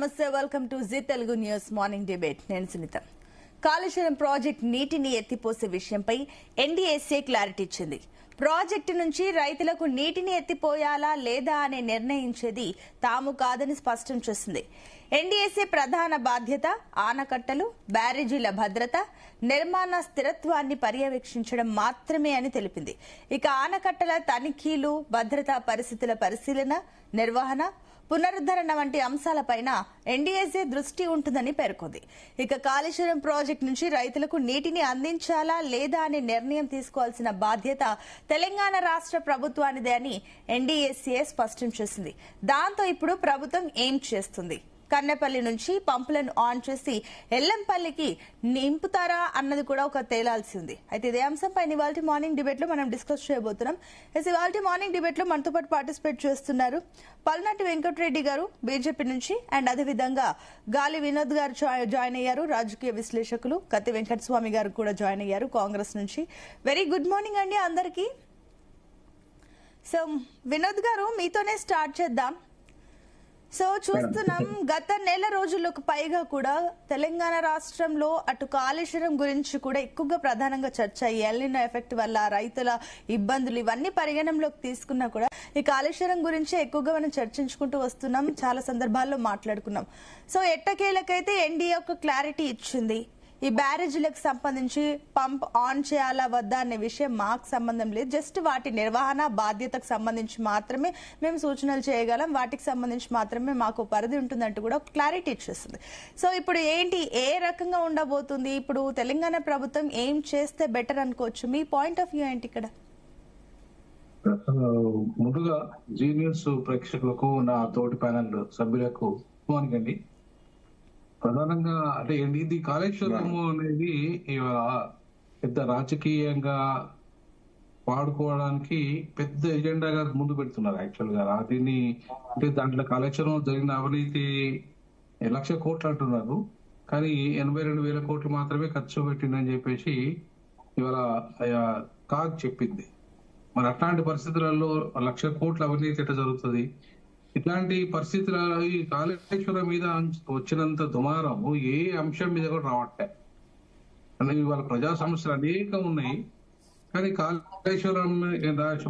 నమస్తే, welcome to Zee Telugu news morning debate. నేను Sunitha. Kaleshwaram project నీటిని ఎత్తిపోసే విషయంపై ఎన్డీఏసీ క్లారిటీ ఇచ్చింది. ప్రాజెక్టు నుంచి రైతులకు నీటిని ఎత్తిపోయాలా లేదా అని నిర్ణయించేది తాము కాదని స్పష్టం చేసింది. ఎన్డీఏసీ ప్రధాన బాధ్యత ఆనకట్టలు, బ్యారేజీల భద్రత, నిర్మాణ స్థిరత్వాన్ని పర్యవేక్షించడం మాత్రమే అని తెలిపింది. ఇక ఆనకట్టల తనిఖీలు, భద్రతా పరిస్థితుల పరిశీలన, నిర్వహణ, పునరుద్ధరణ వంటి అంశాలపైన ఎన్డీఏసీ దృష్టి ఉంటుందని పేర్కొంది. ఇక కాళేశ్వరం ప్రాజెక్టు నుంచి రైతులకు నీటిని అందించాలా లేదా అనే నిర్ణయం తీసుకోవాల్సిన బాధ్యత తెలంగాణ రాష్ట్ర ప్రభుత్వానిదే అని ఎన్డీఏసీ స్పష్టం చేసింది. దాంతో ఇప్పుడు ప్రభుత్వం ఏం చేస్తుంది? కన్నెపల్లి నుంచి పంపులను ఆన్ చేసి ఎల్లంపల్లికి నింపుతారా అన్నది కూడా ఒక తేలాల్సి ఉంది. అయితే ఇదే అంశంపై ఇవాళ మార్నింగ్ డిబేట్ లో మనం డిస్కస్ చేయబోతున్నాం. ఇవాళ మార్నింగ్ డిబేట్ లో మనతో పాటు పార్టిసిపేట్ చేస్తున్నారు పల్నాటి వెంకటరెడ్డి గారు బీజేపీ నుంచి, అండ్ అదేవిధంగా గాలి వినోద్ గారు జాయిన్ అయ్యారు, రాజకీయ విశ్లేషకులు. కత్తి వెంకటస్వామి గారు కూడా జాయిన్ అయ్యారు కాంగ్రెస్ నుంచి. వెరీ గుడ్ మార్నింగ్ అండి అందరికీ. సో వినోద్ గారు, మీతోనే స్టార్ట్ చేద్దాం. సో చూస్తున్నాం, గత నెల రోజులకు పైగా కూడా తెలంగాణ రాష్ట్రంలో అటు కాళేశ్వరం గురించి కూడా ఎక్కువగా ప్రధానంగా చర్చ. ఎల్నినో ఎఫెక్ట్ వల్ల రైతుల ఇబ్బందులు ఇవన్నీ పరిగణనలోకి తీసుకున్నా కూడా ఈ కాళేశ్వరం గురించి ఎక్కువగా మనం చర్చించుకుంటూ వస్తున్నాం, చాలా సందర్భాల్లో మాట్లాడుకున్నాం. సో ఎట్టకేలకైతే ఎన్డీఏ ఒక క్లారిటీ ఇచ్చింది. ఈ బ్యారేజీలకు సంబంధించి పంప్ ఆన్ చేయాలా వద్దా అనే విషయం మాకు సంబంధం లేదు, జస్ట్ వాటి నిర్వహణ బాధ్యతకు సంబంధించి మాత్రమే మేము సూచనలు చేయగలం, వాటికి సంబంధించి మాత్రమే మాకు పరిధి ఉంటుందంటూ కూడా క్లారిటీ ఇచ్చేస్తుంది. సో ఇప్పుడు ఏంటి, ఏ రకంగా ఉండబోతుంది? ఇప్పుడు తెలంగాణ ప్రభుత్వం ఏం చేస్తే బెటర్ అనుకోవచ్చు? మీ పాయింట్ ఆఫ్ వ్యూ ఏంటి ఇక్కడ? ముందుగా జీనియస్ ప్రేక్షకులకు, నా తోటి ప్యానల్ సభ్యులకు అండి, ప్రధానంగా అంటే ఇది కాళేశ్వరం అనేది పెద్ద రాజకీయంగా వాడుకోవడానికి పెద్ద ఎజెండాగా ముందు పెడుతున్నారు. యాక్చువల్ గా దీన్ని అంటే దాంట్లో కాళేశ్వరం జరిగిన అవినీతి 1,00,000 కోట్లు అంటున్నారు, కానీ 82,000 కోట్లు మాత్రమే ఖర్చు పెట్టిందని చెప్పేసి ఇవాళ కాగ్ చెప్పింది. మరి అట్లాంటి పరిస్థితులలో 1,00,000 కోట్ల అవినీతి ఎట్లా జరుగుతుంది? ఇట్లాంటి పరిస్థితులలో ఈ కాళేశ్వరం మీద వచ్చినంత దుమారము ఏ అంశం మీద కూడా రావట్లే. అంటే ఇవాళ ప్రజా సమస్యలు అనేకం ఉన్నాయి, కానీ కాళేశ్వరం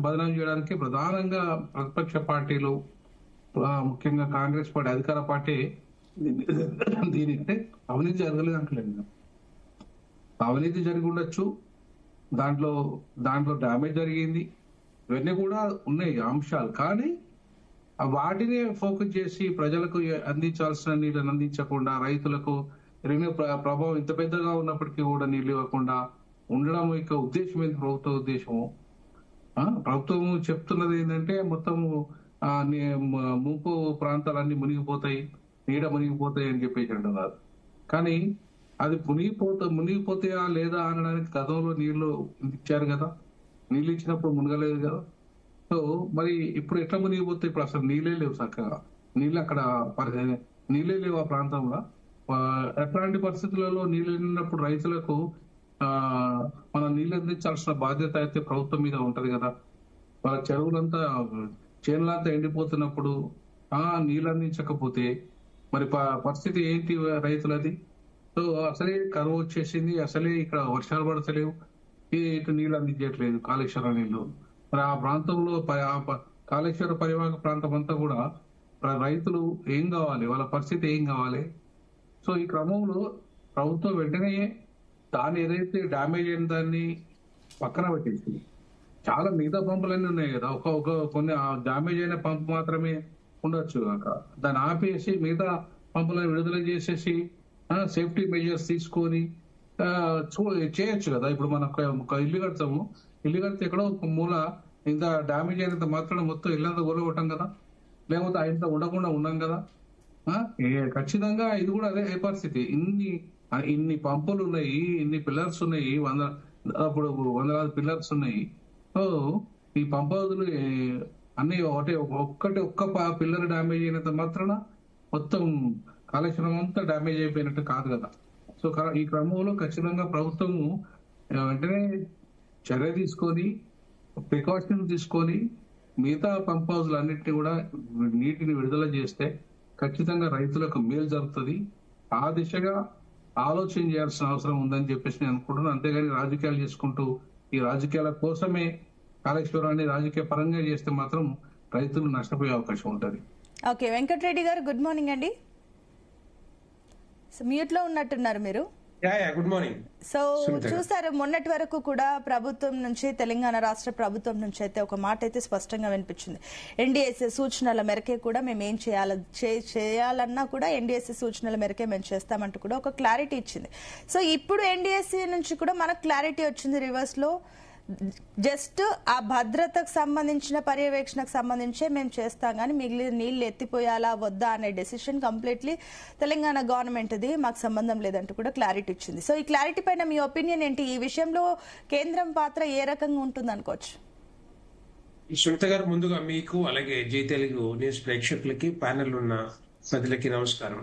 బదనాం చేయడానికి ప్రధానంగా ప్రతిపక్ష పార్టీలు, ముఖ్యంగా కాంగ్రెస్ పార్టీ అధికార పార్టీ దీనికంటే అవినీతి జరగలేదు అంటలేదు. అవినీతి జరిగి ఉండొచ్చు, దాంట్లో డ్యామేజ్ జరిగింది, ఇవన్నీ కూడా ఉన్నాయి అంశాలు, కానీ వాటిని ఫోకస్ చేసి ప్రజలకు అందించాల్సిన నీళ్ళని అందించకుండా, రైతులకు రెవెన్యూ ప్రభావం ఇంత పెద్దగా ఉన్నప్పటికీ కూడా నీళ్లు ఇవ్వకుండా ఉండడం యొక్క ఉద్దేశం ఏంటి? ప్రభుత్వ ఉద్దేశము, ప్రభుత్వం చెప్తున్నది ఏంటంటే మొత్తము ముంపు ప్రాంతాలన్నీ మునిగిపోతాయి, నీడ మునిగిపోతాయి అని చెప్పేసి అంటున్నారు. కానీ అది మునిగిపోతాయా లేదా అనడానికి గతంలో నీళ్లు ఇచ్చారు కదా, నీళ్లు ఇచ్చినప్పుడు మునగలేదు కదా. సో మరి ఇప్పుడు ఎట్లా మునిగిపోతాయి? ఇప్పుడు అసలు నీళ్ళే లేవు, చక్కగా నీళ్ళు అక్కడ నీళ్ళే లేవు ఆ ప్రాంతంలో. ఎట్లాంటి పరిస్థితులలో నీళ్ళు లేనప్పుడు రైతులకు మనం నీళ్ళు అందించాల్సిన బాధ్యత అయితే ప్రభుత్వం మీద ఉంటది కదా. వాళ్ళ చెరువులంతా, చేనులంతా ఎండిపోతున్నప్పుడు నీళ్ళు అందించకపోతే మరి పరిస్థితి ఏంటి రైతులది? సో అసలే కరువు వచ్చేసింది, అసలే ఇక్కడ వర్షాలు పడతలేవు, ఇటు నీళ్ళు అందించట్లేదు కాళేశ్వరం నీళ్లు. మరి ఆ ప్రాంతంలో కాళేశ్వర పరివాహక ప్రాంతం అంతా కూడా రైతులు ఏం కావాలి, వాళ్ళ పరిస్థితి ఏం కావాలి? సో ఈ క్రమంలో ప్రభుత్వం వెంటనే దాన్ని ఏదైతే డ్యామేజ్ అయిన దాన్ని పక్కన పెట్టేసింది. చాలా మిగతా పంపులన్నీ ఉన్నాయి కదా, కొన్ని డ్యామేజ్ అయిన పంపు మాత్రమే ఉండొచ్చు కాక దాన్ని ఆపేసి మిగతా పంపులను విడుదల చేసేసి సేఫ్టీ మెజర్స్ తీసుకొని చేయొచ్చు కదా. ఇప్పుడు మనం ఒక ఇల్లు కడతాము, ఇల్లు కడితే ఎక్కడో ఒక మూల ఇంత డ్యామేజ్ అయినంత మాత్రం మొత్తం ఇల్లంతా కూలగొట్టాం కదా, లేకపోతే ఇంత ఉండకుండా ఉన్నాం కదా. ఖచ్చితంగా ఇది కూడా అదే పరిస్థితి. ఇన్ని పంపులు ఉన్నాయి, ఇన్ని పిల్లర్స్ ఉన్నాయి, అప్పుడు వందలాది పిల్లర్స్ ఉన్నాయి. సో ఈ పంపులు అన్ని ఒక్క పిల్లర్ డ్యామేజ్ అయినంత మాత్రాన మొత్తం కాళేశ్వరం అంతా డ్యామేజ్ అయిపోయినట్టు కాదు కదా. సో ఈ క్రమంలో ఖచ్చితంగా ప్రభుత్వము వెంటనే చర్య తీసుకొని, ప్రికాషన్ తీసుకొని మిగతా పంప్ హౌస్లు అన్నింటినీ కూడా నీటిని విడుదల చేస్తే ఖచ్చితంగా రైతులకు మేలు జరుగుతుంది. ఆ దిశగా ఆలోచన చేయాల్సిన అవసరం ఉందని చెప్పేసి నేను అనుకుంటున్నాను. అంతేగాని రాజకీయాలు చేసుకుంటూ ఈ రాజకీయాల కోసమే కాళేశ్వరాన్ని రాజకీయ పరంగా చేస్తే మాత్రం రైతులు నష్టపోయే అవకాశం ఉంటుంది. ఓకే, వెంకటరెడ్డి గారు గుడ్ మార్నింగ్ అండి. సో మ్యూట్ లో ఉన్నట్టున్నారు మీరు. Good morning. సో చూసారు, మొన్నటి వరకు కూడా ప్రభుత్వం నుంచి, తెలంగాణ రాష్ట్ర ప్రభుత్వం నుంచి అయితే ఒక మాట అయితే స్పష్టంగా వినిపించింది. ఎన్డీఎస్ఏ సూచనల మేరకే కూడా మేము ఏం చేయాలన్నా కూడా ఎన్డీఎస్ఏ సూచనల మేరకే మేము చేస్తామంటూ కూడా ఒక క్లారిటీ ఇచ్చింది. సో ఇప్పుడు ఎన్డీఎస్ఏ నుంచి కూడా మనకు క్లారిటీ వచ్చింది రివర్స్ లో. జస్ట్ ఆ భద్రతకు సంబంధించిన పర్యవేక్షణకు సంబంధించే మేము చేస్తాం, కానీ మిగిలిన నీళ్లు ఎత్తిపోయాలా వద్దా అనే డెసిషన్ కంప్లీట్లీ తెలంగాణ గవర్నమెంట్ది, మాకు సంబంధం లేదంటూ కూడా క్లారిటీ ఇచ్చింది. సో ఈ క్లారిటీ పైన మీ ఒపీనియన్ ఏంటి? ఈ విషయంలో కేంద్రం పాత్ర ఏ రకంగా ఉంటుంది అనుకోవచ్చు? సునీత గారు, ముందుగా మీకు అలాగే జీ తెలుగు న్యూస్ ప్రేక్షకులకి, ప్యానెల్ ఉన్న ప్రజలకి నమస్కారం.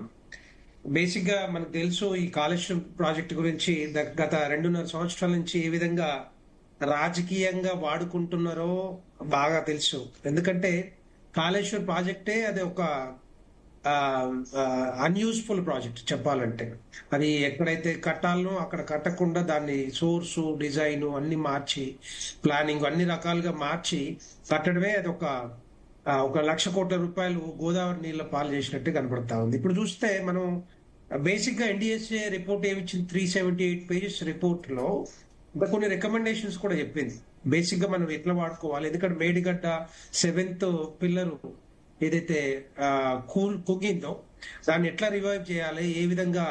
బేసిక్ గా మనకు తెలుసు, ఈ కాళేశ్వరం ప్రాజెక్టు గురించి గత 2.5 సంవత్సరాల నుంచి ఏ విధంగా రాజకీయంగా వాడుకుంటున్నారో బాగా తెలుసు. ఎందుకంటే కాళేశ్వర్ ప్రాజెక్టే అది ఒక అన్యూస్ఫుల్ ప్రాజెక్ట్ చెప్పాలంటే. అది ఎక్కడైతే కట్టాలనో అక్కడ కట్టకుండా దాన్ని సోర్సు, డిజైన్ అన్ని మార్చి, ప్లానింగ్ అన్ని రకాలుగా మార్చి కట్టడమే అది ఒక 1,00,000 కోట్ల రూపాయలు గోదావరి నీళ్ళ పాలు చేసినట్టు కనపడతా ఉంది. ఇప్పుడు చూస్తే మనం బేసిక్ గా ఎన్డీఎస్ఏ రిపోర్ట్ ఏమిచ్చింది, 378 పేజెస్ రిపోర్ట్ లో ఇంకా కొన్ని రికమెండేషన్స్ కూడా చెప్పింది. బేసిక్ గా మనం ఎట్లా వాడుకోవాలి, ఎందుకంటే మేడిగడ్డ 7th పిల్లర్ ఏదైతే కుగిందో దాన్ని ఎట్లా రివైవ్ చేయాలి, ఏ విధంగా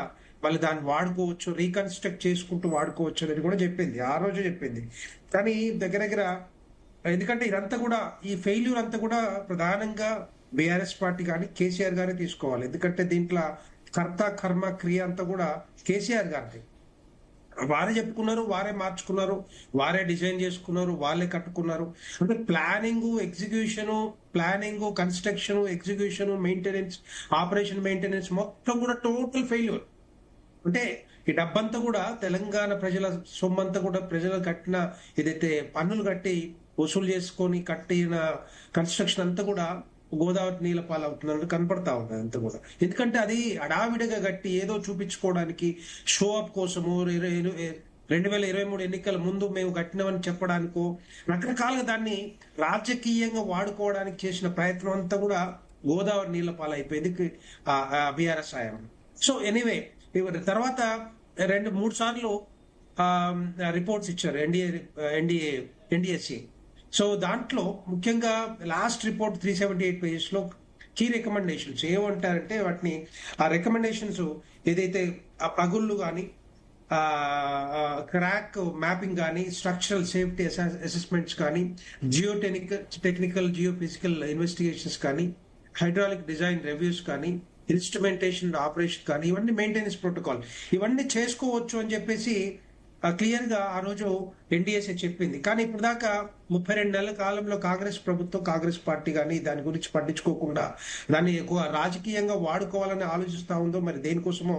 మళ్ళీ దాన్ని వాడుకోవచ్చు, రీకన్స్ట్రక్ట్ చేసుకుంటూ వాడుకోవచ్చు అనేది కూడా చెప్పింది, ఆ రోజు చెప్పింది. కానీ దగ్గర ఎందుకంటే ఇదంతా కూడా, ఈ ఫెయిల్యూర్ అంతా కూడా ప్రధానంగా బీఆర్ఎస్ పార్టీ కానీ కేసీఆర్ గారే తీసుకోవాలి. ఎందుకంటే దీంట్లో కర్త కర్మ క్రియ అంతా కూడా కేసీఆర్ గారిది. వారే చెప్పుకున్నారు, వారే మార్చుకున్నారు, వారే డిజైన్ చేసుకున్నారు, వాళ్ళే కట్టుకున్నారు. అంటే planning, construction, execution, maintenance, operation maintenance మొత్తం కూడా టోటల్ ఫెయిల్యూర్. అంటే ఈ డబ్బంతా కూడా తెలంగాణ ప్రజల సొమ్మంతా కూడా ప్రజలు కట్టిన ఏదైతే పన్నులు కట్టి వసూలు చేసుకొని కట్టిన కన్స్ట్రక్షన్ అంతా కూడా గోదావరి నీళ్ళ పాలు అవుతున్నట్టు కనపడతా ఉంది అంతా కూడా. ఎందుకంటే అది అడావిడిగా కట్టి ఏదో చూపించుకోవడానికి, షో అప్ కోసము, 2023 ఎన్నికల ముందు మేము కట్టినవని చెప్పడానికో రకరకాలుగా దాన్ని రాజకీయంగా వాడుకోవడానికి చేసిన ప్రయత్నం అంతా కూడా గోదావరి నీళ్ళ పాలు అయిపోయింది బీఆర్ఎస్ హయాం. సో ఎనీవే, తర్వాత 2-3 సార్లు రిపోర్ట్స్ ఇచ్చారు ఎన్డీఎస్ఏ. సో దాంట్లో ముఖ్యంగా లాస్ట్ రిపోర్ట్ 378 పేజెస్ లో కీ రికమెండేషన్స్ ఏమంటారంటే, వాటిని ఆ రికమెండేషన్స్ ఏదైతే ఆ పగుళ్ళు కానీ, క్రాక్ మ్యాపింగ్ కానీ, స్ట్రక్చరల్ సేఫ్టీ అసెస్మెంట్స్ కానీ, టెక్నికల్ జియోఫిజికల్ ఇన్వెస్టిగేషన్స్ కానీ, హైడ్రాలిక్ డిజైన్ రివ్యూస్ కానీ, ఇన్స్ట్రుమెంటేషన్ ఆపరేషన్ కానీ, ఇవన్నీ మెయింటెనెన్స్ ప్రోటోకాల్ ఇవన్నీ చేసుకోవచ్చు అని చెప్పేసి క్లియర్ గా ఆ రోజు ఎన్డీఎస్ఏ చెప్పింది. కానీ ఇప్పుడు దాకా 32 నెలల కాలంలో కాంగ్రెస్ ప్రభుత్వం, కాంగ్రెస్ పార్టీ కానీ దాని గురించి పట్టించుకోకుండా దాన్ని ఎక్కువ రాజకీయంగా వాడుకోవాలని ఆలోచిస్తా ఉందో మరి దేనికోసమో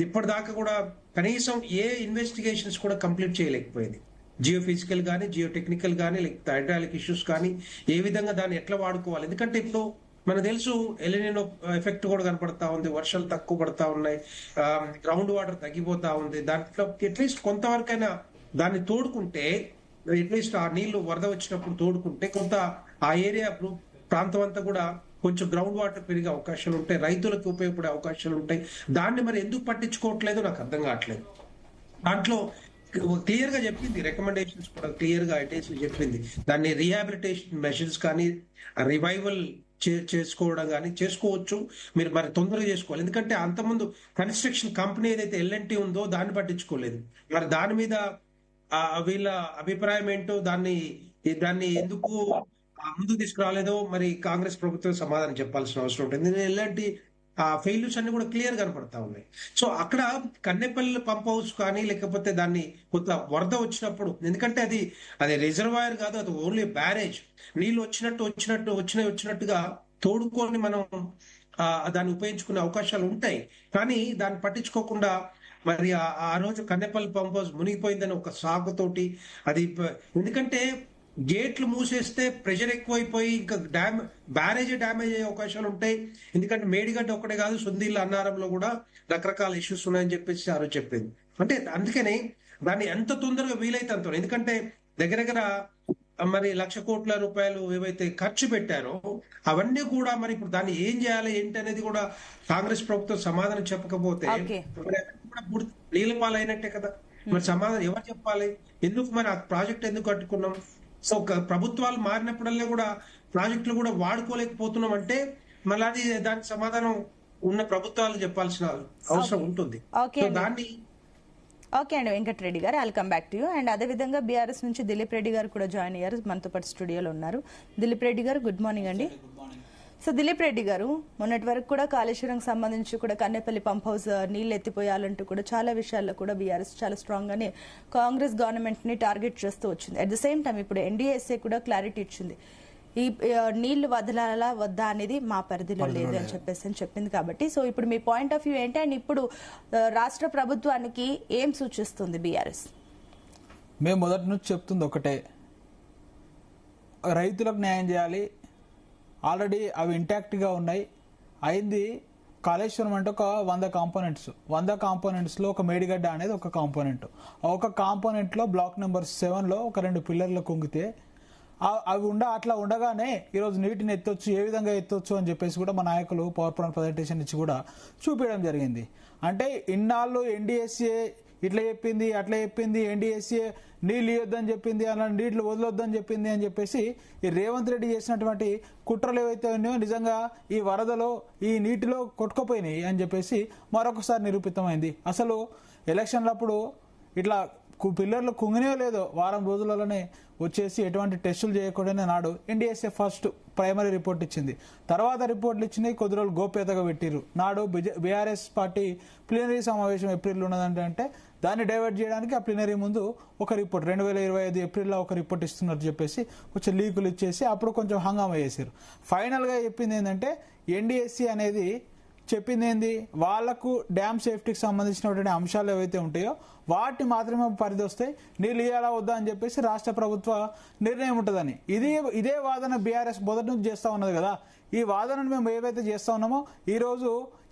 ఇప్పటిదాకా కూడా కనీసం ఏ ఇన్వెస్టిగేషన్స్ కూడా కంప్లీట్ చేయలేకపోయింది. జియో ఫిజికల్ కానీ, జియో టెక్నికల్ కానీ, లేకపోతే హైడ్రాలిక్ ఇష్యూస్ కానీ ఏ విధంగా దాన్ని ఎట్లా వాడుకోవాలి. ఎందుకంటే ఇప్పుడు మనకు తెలుసు ఎలినినో ఎఫెక్ట్ కూడా కనపడతా ఉంది, వర్షాలు తక్కువ పడతా ఉన్నాయి, గ్రౌండ్ వాటర్ తగ్గిపోతా ఉంది. దాంట్లో అట్లీస్ట్ కొంతవరకైనా దాన్ని తోడుకుంటే, అట్లీస్ట్ ఆ నీళ్లు వరద వచ్చినప్పుడు తోడుకుంటే కొంత ఆ ఏరియా ప్రాంతం అంతా కూడా కొంచెం గ్రౌండ్ వాటర్ పెరిగే అవకాశాలు ఉంటాయి, రైతులకు ఉపయోగపడే అవకాశాలు ఉంటాయి. దాన్ని మరి ఎందుకు పట్టించుకోవట్లేదు నాకు అర్థం కావట్లేదు. దాంట్లో క్లియర్ గా చెప్పింది, రికమెండేషన్స్ కూడా క్లియర్ గా చెప్పింది, దాన్ని రీహాబిలిటేషన్ మెషర్స్ కానీ, రివైవల్ చేసుకోవడం కానీ చేసుకోవచ్చు, మీరు మరి తొందరగా చేసుకోవాలి. ఎందుకంటే అంతకుముందు కన్స్ట్రక్షన్ కంపెనీ ఏదైతే ఎల్ఎన్టీ ఉందో దాన్ని పట్టించుకోలేదు. మరి దాని మీద వీళ్ళ అభిప్రాయం ఏంటో, దాన్ని ఎందుకు ముందుకు తీసుకురాలేదో మరి కాంగ్రెస్ ప్రభుత్వం సమాధానం చెప్పాల్సిన అవసరం ఉంటుంది. ఎల్ఎన్టీ ఫెయిల్యూర్స్ అన్ని కూడా క్లియర్ కనపడతా ఉన్నాయి. సో అక్కడ కన్నెపల్లి పంప్ హౌస్ కానీ, లేకపోతే దాన్ని కొంత వరద వచ్చినప్పుడు, ఎందుకంటే అది రిజర్వాయర్ కాదు, అది ఓన్లీ బ్యారేజ్, నీళ్లు వచ్చినట్టుగా తోడుకొని మనం దాన్ని ఉపయోగించుకునే అవకాశాలు ఉంటాయి. కానీ దాన్ని పట్టించుకోకుండా మరి ఆ రోజు కన్నెపల్లి పంప్ హౌస్ మునిగిపోయిందని ఒక సాగుతోటి అది, ఎందుకంటే గేట్లు మూసేస్తే ప్రెషర్ ఎక్కువైపోయి ఇంకా బ్యారేజ్ డ్యామేజ్ అయ్యే అవకాశాలు ఉంటాయి. ఎందుకంటే మేడిగడ్డ ఒకటే కాదు, సుందిళ్ళ అన్నారంలో కూడా రకరకాల ఇష్యూస్ ఉన్నాయని చెప్పేసి ఆ రోజు చెప్పింది. అంటే అందుకని దాన్ని ఎంత తొందరగా వీలైతే అంత, ఎందుకంటే దగ్గర దగ్గర మరి 1,00,000 కోట్ల రూపాయలు ఏవైతే ఖర్చు పెట్టారో అవన్నీ కూడా మరి ఇప్పుడు దాన్ని ఏం చేయాలి ఏంటి అనేది కూడా కాంగ్రెస్ ప్రభుత్వం సమాధానం చెప్పకపోతే నీళ్ళ పాలైనట్టే కదా. మరి సమాధానం ఎవరు చెప్పాలి? ఎందుకు మరి ఆ ప్రాజెక్ట్ ఎందుకు కట్టుకున్నాం? సో ప్రభుత్వాలు మారినప్పుడల్లా కూడా ప్రాజెక్టులు కూడా వాడుకోలేకపోతున్నాం అంటే మళ్ళీ అది దానికి సమాధానం ఉన్న ప్రభుత్వాలు చెప్పాల్సిన అవసరం ఉంటుంది. సో దాన్ని ఓకే అండి వెంకటరెడ్డి గారు, I'll come back to you. And అదేవిధంగా బీఆర్ఎస్ నుంచి దిలీప్ రెడ్డి గారు కూడా జాయిన్ అయ్యారు, మనతో పాటు స్టూడియోలో ఉన్నారు. దిలీప్ రెడ్డి గారు గుడ్ మార్నింగ్ అండి. సో దిలీప్ రెడ్డి గారు, మొన్నటి వరకు కూడా కాళేశ్వరం సంబంధించి కూడా కన్నెపల్లి పంప్ హౌస్ నీళ్లు ఎత్తిపోయాలంటూ కూడా చాలా విషయాల్లో కూడా బీఆర్ఎస్ చాలా స్ట్రాంగ్ గానే కాంగ్రెస్ గవర్నమెంట్ ని టార్గెట్ చేస్తూ వచ్చింది. అట్ ద సేమ్ టైం ఇప్పుడు ఎన్డీఎస్ఏ కూడా క్లారిటీ ఇచ్చింది, ఈ నీళ్లు వదలాలా వద్దా అనేది మా పరిధిలో లేదు అని చెప్పేసి చెప్పింది. కాబట్టి సో ఇప్పుడు మీ పాయింట్ ఆఫ్ వ్యూ ఏంటి, అండ్ ఇప్పుడు రాష్ట్ర ప్రభుత్వానికి ఏం సూచిస్తుంది బీఆర్ఎస్? మేము మొదటి నుంచి చెప్తుంది ఒకటే, రైతులకు న్యాయం చేయాలి. ఆల్రెడీ అవి ఇంటాక్ట్గా ఉన్నాయి. అయింది కాళేశ్వరం అంటే ఒక 100 కాంపోనెంట్స్, 100 కాంపోనెంట్స్లో ఒక మేడిగడ్డ అనేది ఒక కాంపోనెంట్. ఒక కాంపోనెంట్లో బ్లాక్ నెంబర్ 7లో ఒక 2 పిల్లర్లు కుంగితే అవి అట్లా ఉండగానే ఈరోజు నీటిని ఎత్తొచ్చు, ఏ విధంగా ఎత్తొచ్చు అని చెప్పేసి కూడా మా నాయకులు పవర్ పాయింట్ ప్రజెంటేషన్ ఇచ్చి కూడా చూపించడం జరిగింది. అంటే ఇన్నాళ్ళు ఎన్డీఎస్ఏ ఇట్లా చెప్పింది అట్లా చెప్పింది, ఎన్డీఎస్ఏ నీళ్ళు ఇవ్వద్దని చెప్పింది, అలా నీళ్లు వదలొద్దని చెప్పింది అని చెప్పేసి ఈ రేవంత్ రెడ్డి చేసినటువంటి కుట్రలు ఏవైతే ఉన్నాయో నిజంగా ఈ వరదలో ఈ నీటిలో కొట్టుకుపోయినాయి అని చెప్పేసి మరొకసారి నిరూపితమైంది. అసలు ఎలక్షన్లప్పుడు ఇట్లా పిల్లర్లు కుంగినే లేదో వారం రోజులలోనే వచ్చేసి ఎటువంటి టెస్టులు చేయకూడనే నాడు ఎన్డీఎస్ఏ ఫస్ట్ ప్రైమరీ రిపోర్ట్ ఇచ్చింది. తర్వాత రిపోర్ట్లు ఇచ్చినాయి, కొద్ది రోజులు గోప్యతగా పెట్టిరు. నాడు బీఆర్ఎస్ పార్టీ ప్లీనరీ సమావేశం ఏప్రిల్లో ఉన్నదంటే దాన్ని డైవర్ట్ చేయడానికి ఆ ప్లీనరీ ముందు ఒక రిపోర్ట్ 2025 ఏప్రిల్లో ఒక రిపోర్ట్ ఇస్తున్నట్టు చెప్పేసి కొంచెం లీకులు ఇచ్చేసి అప్పుడు కొంచెం హంగామా చేశారు. ఫైనల్గా చెప్పింది ఏంటంటే ఎన్డీఎస్సీ అనేది చెప్పింది ఏంది, వాళ్లకు డ్యామ్ సేఫ్టీకి సంబంధించినటువంటి అంశాలు ఏవైతే ఉంటాయో వాటి మాత్రమే పరిధి వస్తాయి, నీళ్ళు ఇయ్యాలా వద్దా అని చెప్పేసి రాష్ట్ర ప్రభుత్వ నిర్ణయం ఉంటుందని. ఇదే వాదన బీఆర్ఎస్ మొదటి నుంచి చేస్తూ ఉన్నది కదా. ఈ వాదనను మేము ఏవైతే చేస్తా ఉన్నామో ఈరోజు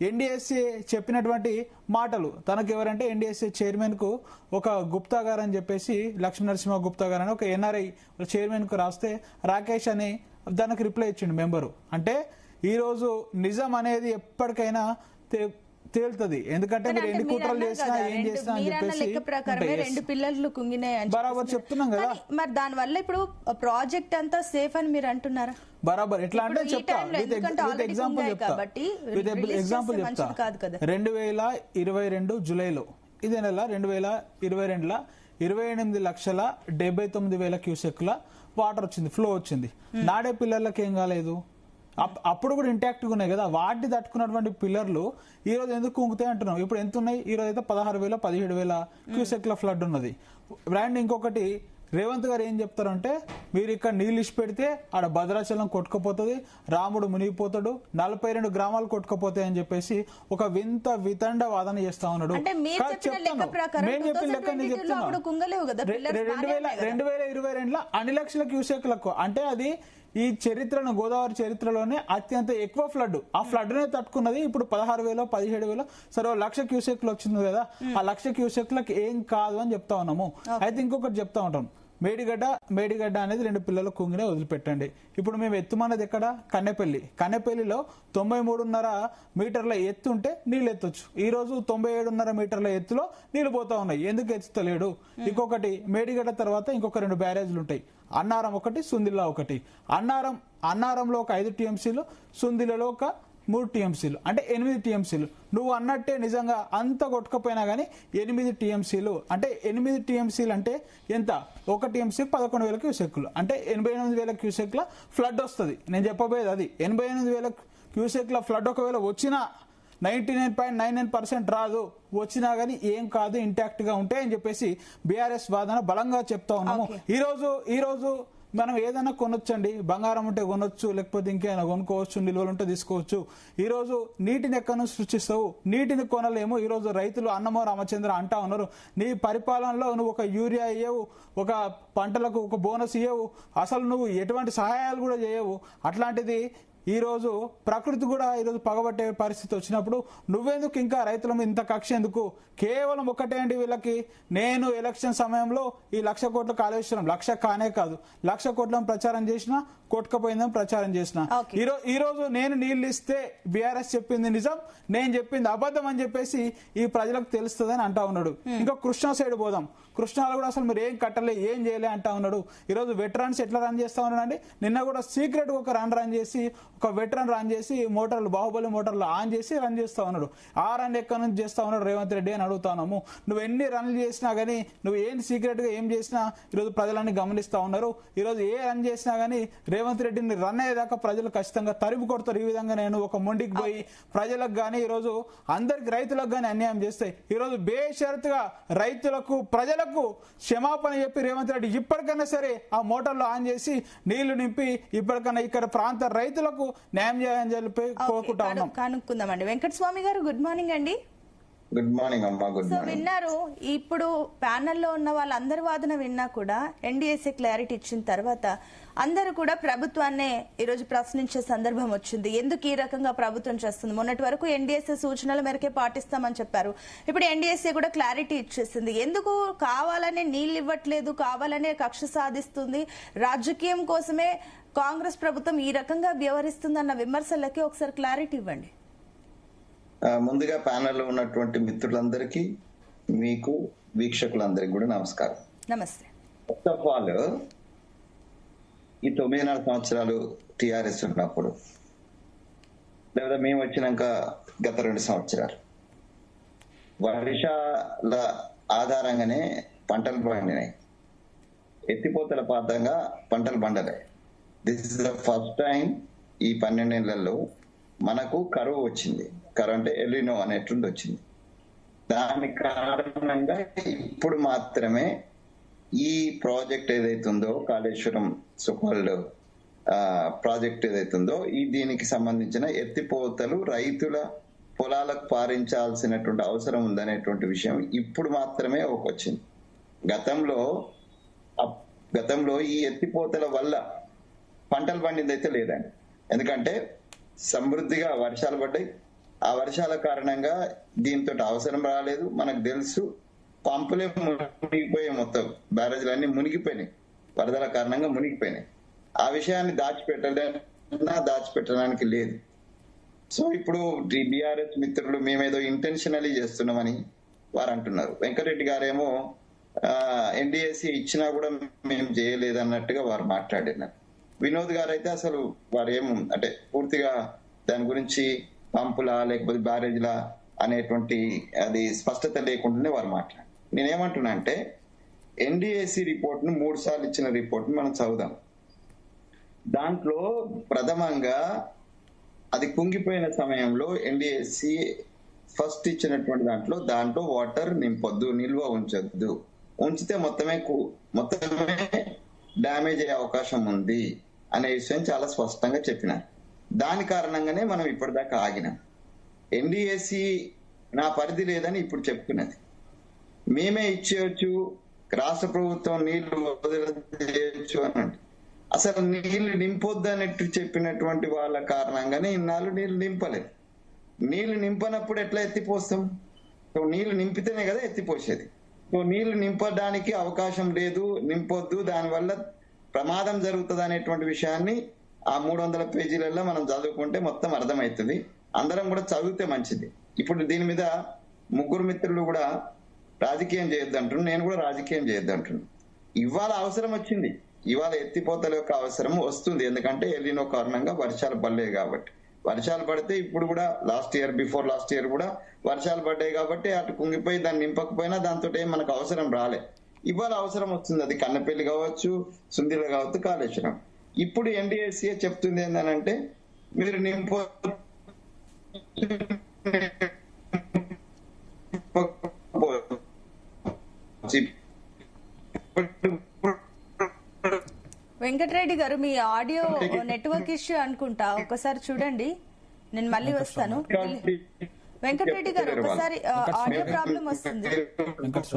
ఎన్డీఎస్సీ చెప్పినటువంటి మాటలు, తనకు ఎవరంటే ఎన్డీఎస్సీ చైర్మన్ కు ఒక గుప్తా గారు అని చెప్పేసి లక్ష్మీ నరసింహ గుప్తా గారు అని ఒక ఎన్ఆర్ఐ చైర్మన్ కు రాస్తే రాకేష్ అని దానికి రిప్లై ఇచ్చిండు మెంబరు. అంటే ఈరోజు నిజం అనేది ఎప్పటికైనా తేలుతుంది, ఎందుకంటే మీరు ఎన్ని కుట్రలు చేసినా ఏం చేసినా అని చెప్పేసి 2 పిల్లర్లు కుంగినాయి బరాబర్ చెప్తున్నాం కదా. మరి దాని వల్ల ఇప్పుడు ప్రాజెక్ట్ అంతా సేఫ్ అని మీరు అంటున్నారా? బరాబర్ ఎట్లా అంటే చెప్తా, ఎగ్జాంపుల్ చెప్తా 2022 జూలైలో ఇదే నెల 2022లో 28,79,000 క్యూసెక్ల వాటర్ వచ్చింది, ఫ్లో వచ్చింది. నాడే పిల్లర్లకు ఏం కాలేదు, అప్పుడు కూడా ఇంటాక్ట్గా ఉన్నాయి కదా. వాటిని తట్టుకున్నటువంటి పిల్లర్లు ఈ రోజు ఎందుకు కుంగుతాయి అంటున్నాం. ఇప్పుడు ఎంత ఉన్నాయి, ఈ రోజు అయితే 16,000 17,000 క్యూసెక్ల ఫ్లడ్ ఉన్నది. బ్రాండ్ ఇంకొకటి రేవంత్ గారు ఏం చెప్తారంటే, మీరు ఇక్కడ నీళ్ళు ఇచ్చి పెడితే ఆడ భద్రాచలం కొట్టుకుపోతుంది, రాముడు మునిగిపోతాడు, 42 గ్రామాలు కొట్టుకుపోతాయి అని చెప్పేసి ఒక వితండ వాదన చేస్తా ఉన్నాడు. మేము చెప్పిన లెక్క నీకు చెప్తున్నా, 2022లో అన్ని లక్షల క్యూసెక్లకు, అంటే అది ఈ చరిత్రను గోదావరి చరిత్రలోనే అత్యంత ఎక్కువ ఫ్లడ్. ఆ ఫ్లడ్ నే తట్టుకున్నది. ఇప్పుడు 16,000 17,000 సరే 1,00,000 క్యూసెక్లు వచ్చింది కదా, ఆ 1,00,000 క్యూసెక్లకు ఏం కాదు అని చెప్తా ఉన్నాము. అయితే ఇంకొకటి చెప్తా ఉంటాం, మేడిగడ్డ అనేది 2 పిల్లల కుంగినే వదిలిపెట్టండి. ఇప్పుడు మేము ఎత్తుమన్నది ఎక్కడ, కన్నెపల్లిలో 93.5 మీటర్ల ఎత్తు ఉంటే నీళ్ళు ఎత్తొచ్చు. ఈ రోజు 97.5 మీటర్ల ఎత్తులో నీళ్లు పోతా ఉన్నాయి. ఎందుకు ఎత్తుతలేడు? ఇంకొకటి మేడిగడ్డ తర్వాత ఇంకొక 2 బ్యారేజ్లు ఉంటాయి, అన్నారం ఒకటి, సుందిల్లా ఒకటి. అన్నారంలో ఒక 5 టీఎంసీలు, సుందిల్లలో ఒక 3 టీఎంసీలు, అంటే 8 టీఎంసీలు. నువ్వు అన్నట్టే నిజంగా అంత కొట్టుకపోయినా కానీ 8 టీఎంసీలు, అంటే 8 టీఎంసీలు అంటే ఎంత, 1 టీఎంసీ 11,000 క్యూసెక్లు, అంటే 88,000 క్యూసెక్ల ఫ్లడ్ వస్తుంది. నేను చెప్పబోయేది అది. 88,000 క్యూసెక్ల ఫ్లడ్ ఒకవేళ వచ్చినా 99.99% రాదు, వచ్చినా గానీ ఏం కాదు, ఇంటాక్ట్ గా ఉంటాయని చెప్పేసి బీఆర్ఎస్ వాదన బలంగా చెప్తా ఉన్నాము. ఈ రోజు మనం ఏదైనా కొనొచ్చండి, బంగారం ఉంటే కొనొచ్చు, లేకపోతే ఇంకేమైనా కొనుక్కోవచ్చు, నిల్వలు ఉంటే తీసుకోవచ్చు. ఈ రోజు నీటిని ఎక్కడి నుంచి సృష్టిస్తావు? నీటిని కొనలేము. ఈ రోజు రైతులు అన్నమో రామచంద్ర అంటా ఉన్నారు, నీ పరిపాలనలో నువ్వు ఒక యూరియా ఇయ్యవు, ఒక పంటలకు ఒక బోనస్ ఇయ్యవు, అసలు నువ్వు ఎటువంటి సహాయాలు కూడా చేయవు. అట్లాంటిది ఈ రోజు ప్రకృతి కూడా ఈరోజు పగబట్టే పరిస్థితి వచ్చినప్పుడు నువ్వెందుకు ఇంకా రైతుల మీద ఇంత కక్ష ఎందుకు? కేవలం ఒకటే అండి వీళ్ళకి, నేను ఎలక్షన్ సమయంలో ఈ 1,00,000 కోట్ల కాళేశ్వరం 1,00,000 కానే కాదు 1,00,000 కోట్లను ప్రచారం చేసిన, కొట్టుకపోయిందని ప్రచారం చేసిన. ఈ రోజు నేను నీళ్లు ఇస్తే బీఆర్ఎస్ చెప్పింది నిజం, నేను చెప్పింది అబద్ధం అని చెప్పేసి ఈ ప్రజలకు తెలుస్తుందని అంటా ఉన్నాడు. ఇంకా కృష్ణా సైడ్ పోదాం. కృష్ణాలో కూడా అసలు మీరు ఏం కట్టలే, ఏం చేయలే అంటా ఉన్నాడు. ఈరోజు వెటరన్స్ ఎట్లా రన్ చేస్తా ఉన్నాడండి? నిన్న కూడా సీక్రెట్ ఒక రన్ చేసి, ఒక వెటరన్ రన్ చేసి మోటార్లు, బాహుబలి మోటార్లు ఆన్ చేసి రన్ చేస్తా ఉన్నాడు. ఆ రన్ ఎక్కడి నుంచి చేస్తా ఉన్నాడు రేవంత్ రెడ్డి అని అడుగుతాము. నువ్వు ఎన్ని రన్లు చేసినా గానీ, నువ్వు ఏం సీక్రెట్ గా ఏం చేసినా ఈరోజు ప్రజలన్నీ గమనిస్తా ఉన్నారు. ఈరోజు ఏ రన్ చేసినా గానీ రేవంత్ రెడ్డిని రన్ అయ్యేదాకా ప్రజలు ఖచ్చితంగా తరిమి కొడతారు. ఈ విధంగా నేను ఒక మొండికి పోయి ప్రజలకు గానీ, ఈరోజు అందరికి రైతులకు గానీ అన్యాయం చేస్తాయి. ఈరోజు బేషరతుగా రైతులకు, ప్రజలకు క్షమాపణ చెప్పి రేవంత్ రెడ్డి ఇప్పటికైనా సరే ఆ మోటార్లు ఆన్ చేసి నీళ్లు నింపి ఇప్పటికైనా ఇక్కడ ప్రాంత రైతులకు న్యాయం చేయాలని చెప్పి కోరుకుంటా ఉన్నాం. కనుక్కుందామండి. వెంకటస్వామి గారు గుడ్ మార్నింగ్ అండి. గుడ్ మార్నింగ్ అమ్మా. Good so morning. విన్నారు, ఇప్పుడు ప్యానెల్లో ఉన్న వాళ్ళందరి వాదన విన్నా కూడా ఎన్డీఎస్ఏ క్లారిటీ ఇచ్చిన తర్వాత అందరూ కూడా ప్రభుత్వాన్నే ఈరోజు ప్రశ్నించే సందర్భం వచ్చింది. ఎందుకు ఈ రకంగా ప్రభుత్వం చేస్తుంది? మొన్నటి వరకు ఎన్డీఎస్ఏ సూచనల మేరకే పాటిస్తామని చెప్పారు. ఇప్పుడు ఎన్డీఎస్ఏ కూడా క్లారిటీ ఇచ్చేసింది. ఎందుకు కావాలనే నీళ్లు ఇవ్వట్లేదు, కావాలనే కక్ష సాధిస్తుంది, రాజకీయం కోసమే కాంగ్రెస్ ప్రభుత్వం ఈ రకంగా వ్యవహరిస్తుందన్న విమర్శలకి ఒకసారి క్లారిటీ ఇవ్వండి. ముందుగా ప్యానెల్లో ఉన్నటువంటి మిత్రులందరికీ, మీకు వీక్షకులందరికీ కూడా నమస్కారం. నమస్తే. ఫస్ట్ ఆఫ్ ఆల్, ఈ 9.5 సంవత్సరాలు టిఆర్ఎస్ ఉన్నప్పుడు, లేదా మేము వచ్చినాక గత 2 సంవత్సరాలు వర్షాల ఆధారంగానే పంటలు పండినాయి, ఎత్తిపోతల పాతంగా పంటలు పండలే. This is the first time ఈ 12 ఏళ్లలో మనకు కరువు వచ్చింది. కరువు అంటే ఎలినో అనేటువంటి వచ్చింది. దాని కారణంగా ఇప్పుడు మాత్రమే ఈ ప్రాజెక్ట్ ఏదైతుందో, కాళేశ్వరం సుకాల్డ్ ప్రాజెక్ట్ ఏదైతుందో, దీనికి సంబంధించిన ఎత్తిపోతలు రైతుల పొలాలకు పారించాల్సినటువంటి అవసరం ఉందనేటువంటి విషయం ఇప్పుడు మాత్రమే వచ్చింది. గతంలో ఈ ఎత్తిపోతల వల్ల పంటలు పండింది అయితే లేదండి. ఎందుకంటే సమృద్ధిగా వర్షాలు పడ్డాయి. ఆ వర్షాల కారణంగా దీంతో అవసరం రాలేదు. మనకు తెలుసు, పంపులే మునిగిపోయాయి, మొత్తం బ్యారేజ్లన్నీ మునిగిపోయినాయి, వరదల కారణంగా మునిగిపోయినాయి. ఆ విషయాన్ని దాచిపెట్టడానికి లేదు. సో ఇప్పుడు బీఆర్ఎస్ మిత్రులు మేమేదో ఇంటెన్షనలీ చేస్తున్నామని వారు అంటున్నారు. వెంకటరెడ్డి గారేమో ఎన్డీఎస్సీ ఇచ్చినా కూడా మేము చేయలేదన్నట్టుగా వారు మాట్లాడినారు. వినోద్ గారు అయితే అసలు వారు అంటే పూర్తిగా దాని గురించి పంపులా లేకపోతే బ్యారేజ్లా అనేటువంటి అది స్పష్టత లేకుండానే వారు మాట్లాడారు. నేనేమంటున్నా అంటే, ఎన్డీఎస్సీ రిపోర్ట్ ను 3 సార్లు ఇచ్చిన రిపోర్ట్ ను మనం చదువుదాం. దాంట్లో ప్రథమంగా అది కుంగిపోయిన సమయంలో ఎన్డీఎస్సీ ఫస్ట్ ఇచ్చినటువంటి దాంట్లో వాటర్ నింపొద్దు, నిల్వ ఉంచొద్దు, ఉంచితే మొత్తమే డ్యామేజ్ అయ్యే అవకాశం ఉంది అనే విషయం చాలా స్పష్టంగా చెప్పినారు. దాని కారణంగానే మనం ఇప్పటిదాకా ఆగినాం. ఎన్డీఎస్సీ నా పరిధి లేదని ఇప్పుడు చెప్పుకున్నది. మేమే ఇచ్చేయచ్చు, రాష్ట్ర ప్రభుత్వం నీళ్లు వదిలేయచ్చు అని. అసలు నీళ్లు నింపొద్దు అన్నట్టు చెప్పినటువంటి వాళ్ళ కారణంగానే ఇన్నాళ్ళు నీళ్లు నింపలేదు. నీళ్లు నింపనప్పుడు ఎట్లా ఎత్తిపోస్తాం? నీళ్లు నింపితేనే కదా ఎత్తిపోసేది. నీళ్లు నింపడానికి అవకాశం లేదు, నింపొద్దు, దానివల్ల ప్రమాదం జరుగుతుంది అనేటువంటి విషయాన్ని ఆ 300 పేజీలలో మనం చదువుకుంటే మొత్తం అర్థమవుతుంది. అందరం కూడా చదివితే మంచిది. ఇప్పుడు దీని మీద ముగ్గురు మిత్రులు కూడా రాజకీయం చేయొద్దు అంటున్నారు, నేను కూడా రాజకీయం చేయొద్దు అంటున్నాను. ఇవాళ అవసరం వచ్చింది, ఇవాళ ఎత్తిపోతల యొక్క అవసరం వస్తుంది. ఎందుకంటే ఎలినో కారణంగా వర్షాలు పడలేదు కాబట్టి. వర్షాలు పడితే ఇప్పుడు కూడా బిఫోర్ లాస్ట్ ఇయర్ కూడా వర్షాలు పడ్డాయి కాబట్టి అటు కుంగిపోయి దాన్ని నింపకపోయినా దాంతో మనకు అవసరం రాలే. ఇవాళ అవసరం వస్తుంది. అది కన్నపల్లి కావచ్చు, సుందిల కావచ్చు, కాళేశ్వరం. ఇప్పుడు ఎన్డీఎస్సీ చెప్తుంది ఏంటంటే, మీరు నింప వెంకటరెడ్డి గారు మీ ఆడియో నెట్వర్క్ ఇష్యూ అనుకుంటా, ఒకసారి చూడండి, నేను మళ్ళీ వస్తాను. వెంకటరెడ్డి గారు ఒకసారి ఆడియో ప్రాబ్లం వస్తుంది.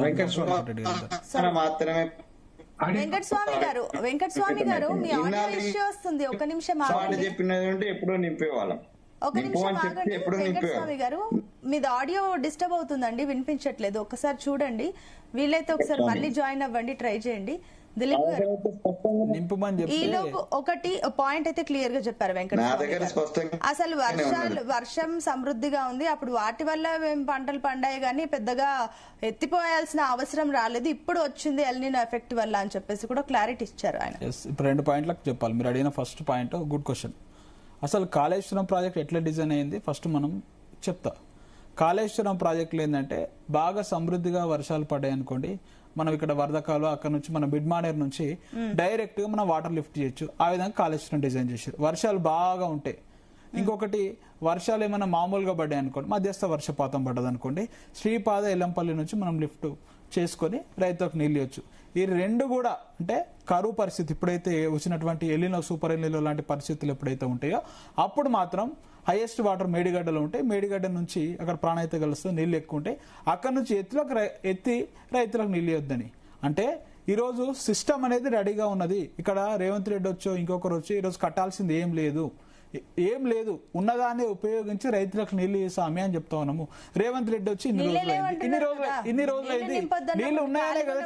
వెంకటస్వామి గారు మీ ఆడియో ఇష్యూ వస్తుంది, ఒక నిమిషం ఆగండి. ఒక నిమిషం ఆగండి వెంకటస్వామి గారు, మీది ఆడియో డిస్టర్బ్ అవుతుందండి, వినిపించట్లేదు. ఒకసారి చూడండి, వీలైతే ఒకసారి మళ్ళీ జాయిన్ అవ్వండి, ట్రై చేయండి. దిలీప్ గారు ఈలోపు ఒకటి పాయింట్ అయితే క్లియర్ గా చెప్పారు వెంకటస్వామి గారు. అసలు వర్షం సమృద్ధిగా ఉంది, అప్పుడు వాటి వల్ల మేము పంటలు పండాయి కానీ పెద్దగా ఎత్తిపోయాల్సిన అవసరం రాలేదు, ఇప్పుడు వచ్చింది ఎల్నినో ఎఫెక్ట్ వల్ల అని చెప్పేసి కూడా క్లారిటీ ఇచ్చారు ఆయన. ఇప్పుడు 2 పాయింట్లకు చెప్పాలి. మీరు అడిగిన ఫస్ట్ పాయింట్ గుడ్ క్వశ్చన్. అసలు కాళేశ్వరం ప్రాజెక్ట్ ఎట్లా డిజైన్ అయింది ఫస్ట్ మనం చెప్తా. కాళేశ్వరం ప్రాజెక్టులు ఏంటంటే బాగా సమృద్ధిగా వర్షాలు పడ్డాయి అనుకోండి, మనం ఇక్కడ వరదకాలు అక్కడ నుంచి మన మిడ్మానేర్ నుంచి డైరెక్ట్ గా మనం వాటర్ లిఫ్ట్ చేయొచ్చు. ఆ విధంగా కాళేశ్వరం డిజైన్ చేశారు. వర్షాలు బాగా ఉంటాయి. ఇంకొకటి వర్షాలు ఏమైనా మామూలుగా పడ్డాయి అనుకోండి, మధ్యస్థ వర్షపాతం పడ్డది అనుకోండి, శ్రీపాద ఎల్లంపల్లి నుంచి మనం లిఫ్ట్ చేసుకొని రైతులకు నీళ్ళు ఇవ్వచ్చు. ఈ 2 కూడా అంటే కరువు పరిస్థితి ఎప్పుడైతే వచ్చినటువంటి ఎలినో సూపర్ ఎలినో లాంటి పరిస్థితులు ఎప్పుడైతే ఉంటాయో అప్పుడు మాత్రం హైయెస్ట్ వాటర్ మేడిగడ్డలో ఉంటాయి. మేడిగడ్డ నుంచి అక్కడ ప్రాణహిత కలుస్తూ నీళ్లు ఎక్కువ ఉంటాయి, అక్కడ నుంచి ఎత్తి రైతులకు నీళ్ళు ఇవ్వద్దని. అంటే ఈరోజు సిస్టమ్ అనేది రెడీగా ఉన్నది. ఇక్కడ రేవంత్ రెడ్డి వచ్చో ఇంకొకరు వచ్చి ఈరోజు కట్టాల్సింది ఏం లేదు, ఉన్నదాన్ని ఉపయోగించి రైతులకు నీళ్లు ఇస్తామే అని చెప్తా ఉన్నాము. రేవంత్ రెడ్డి వచ్చి ఇన్ని రోజులైంది నీళ్లు ఉన్నాయనే కదా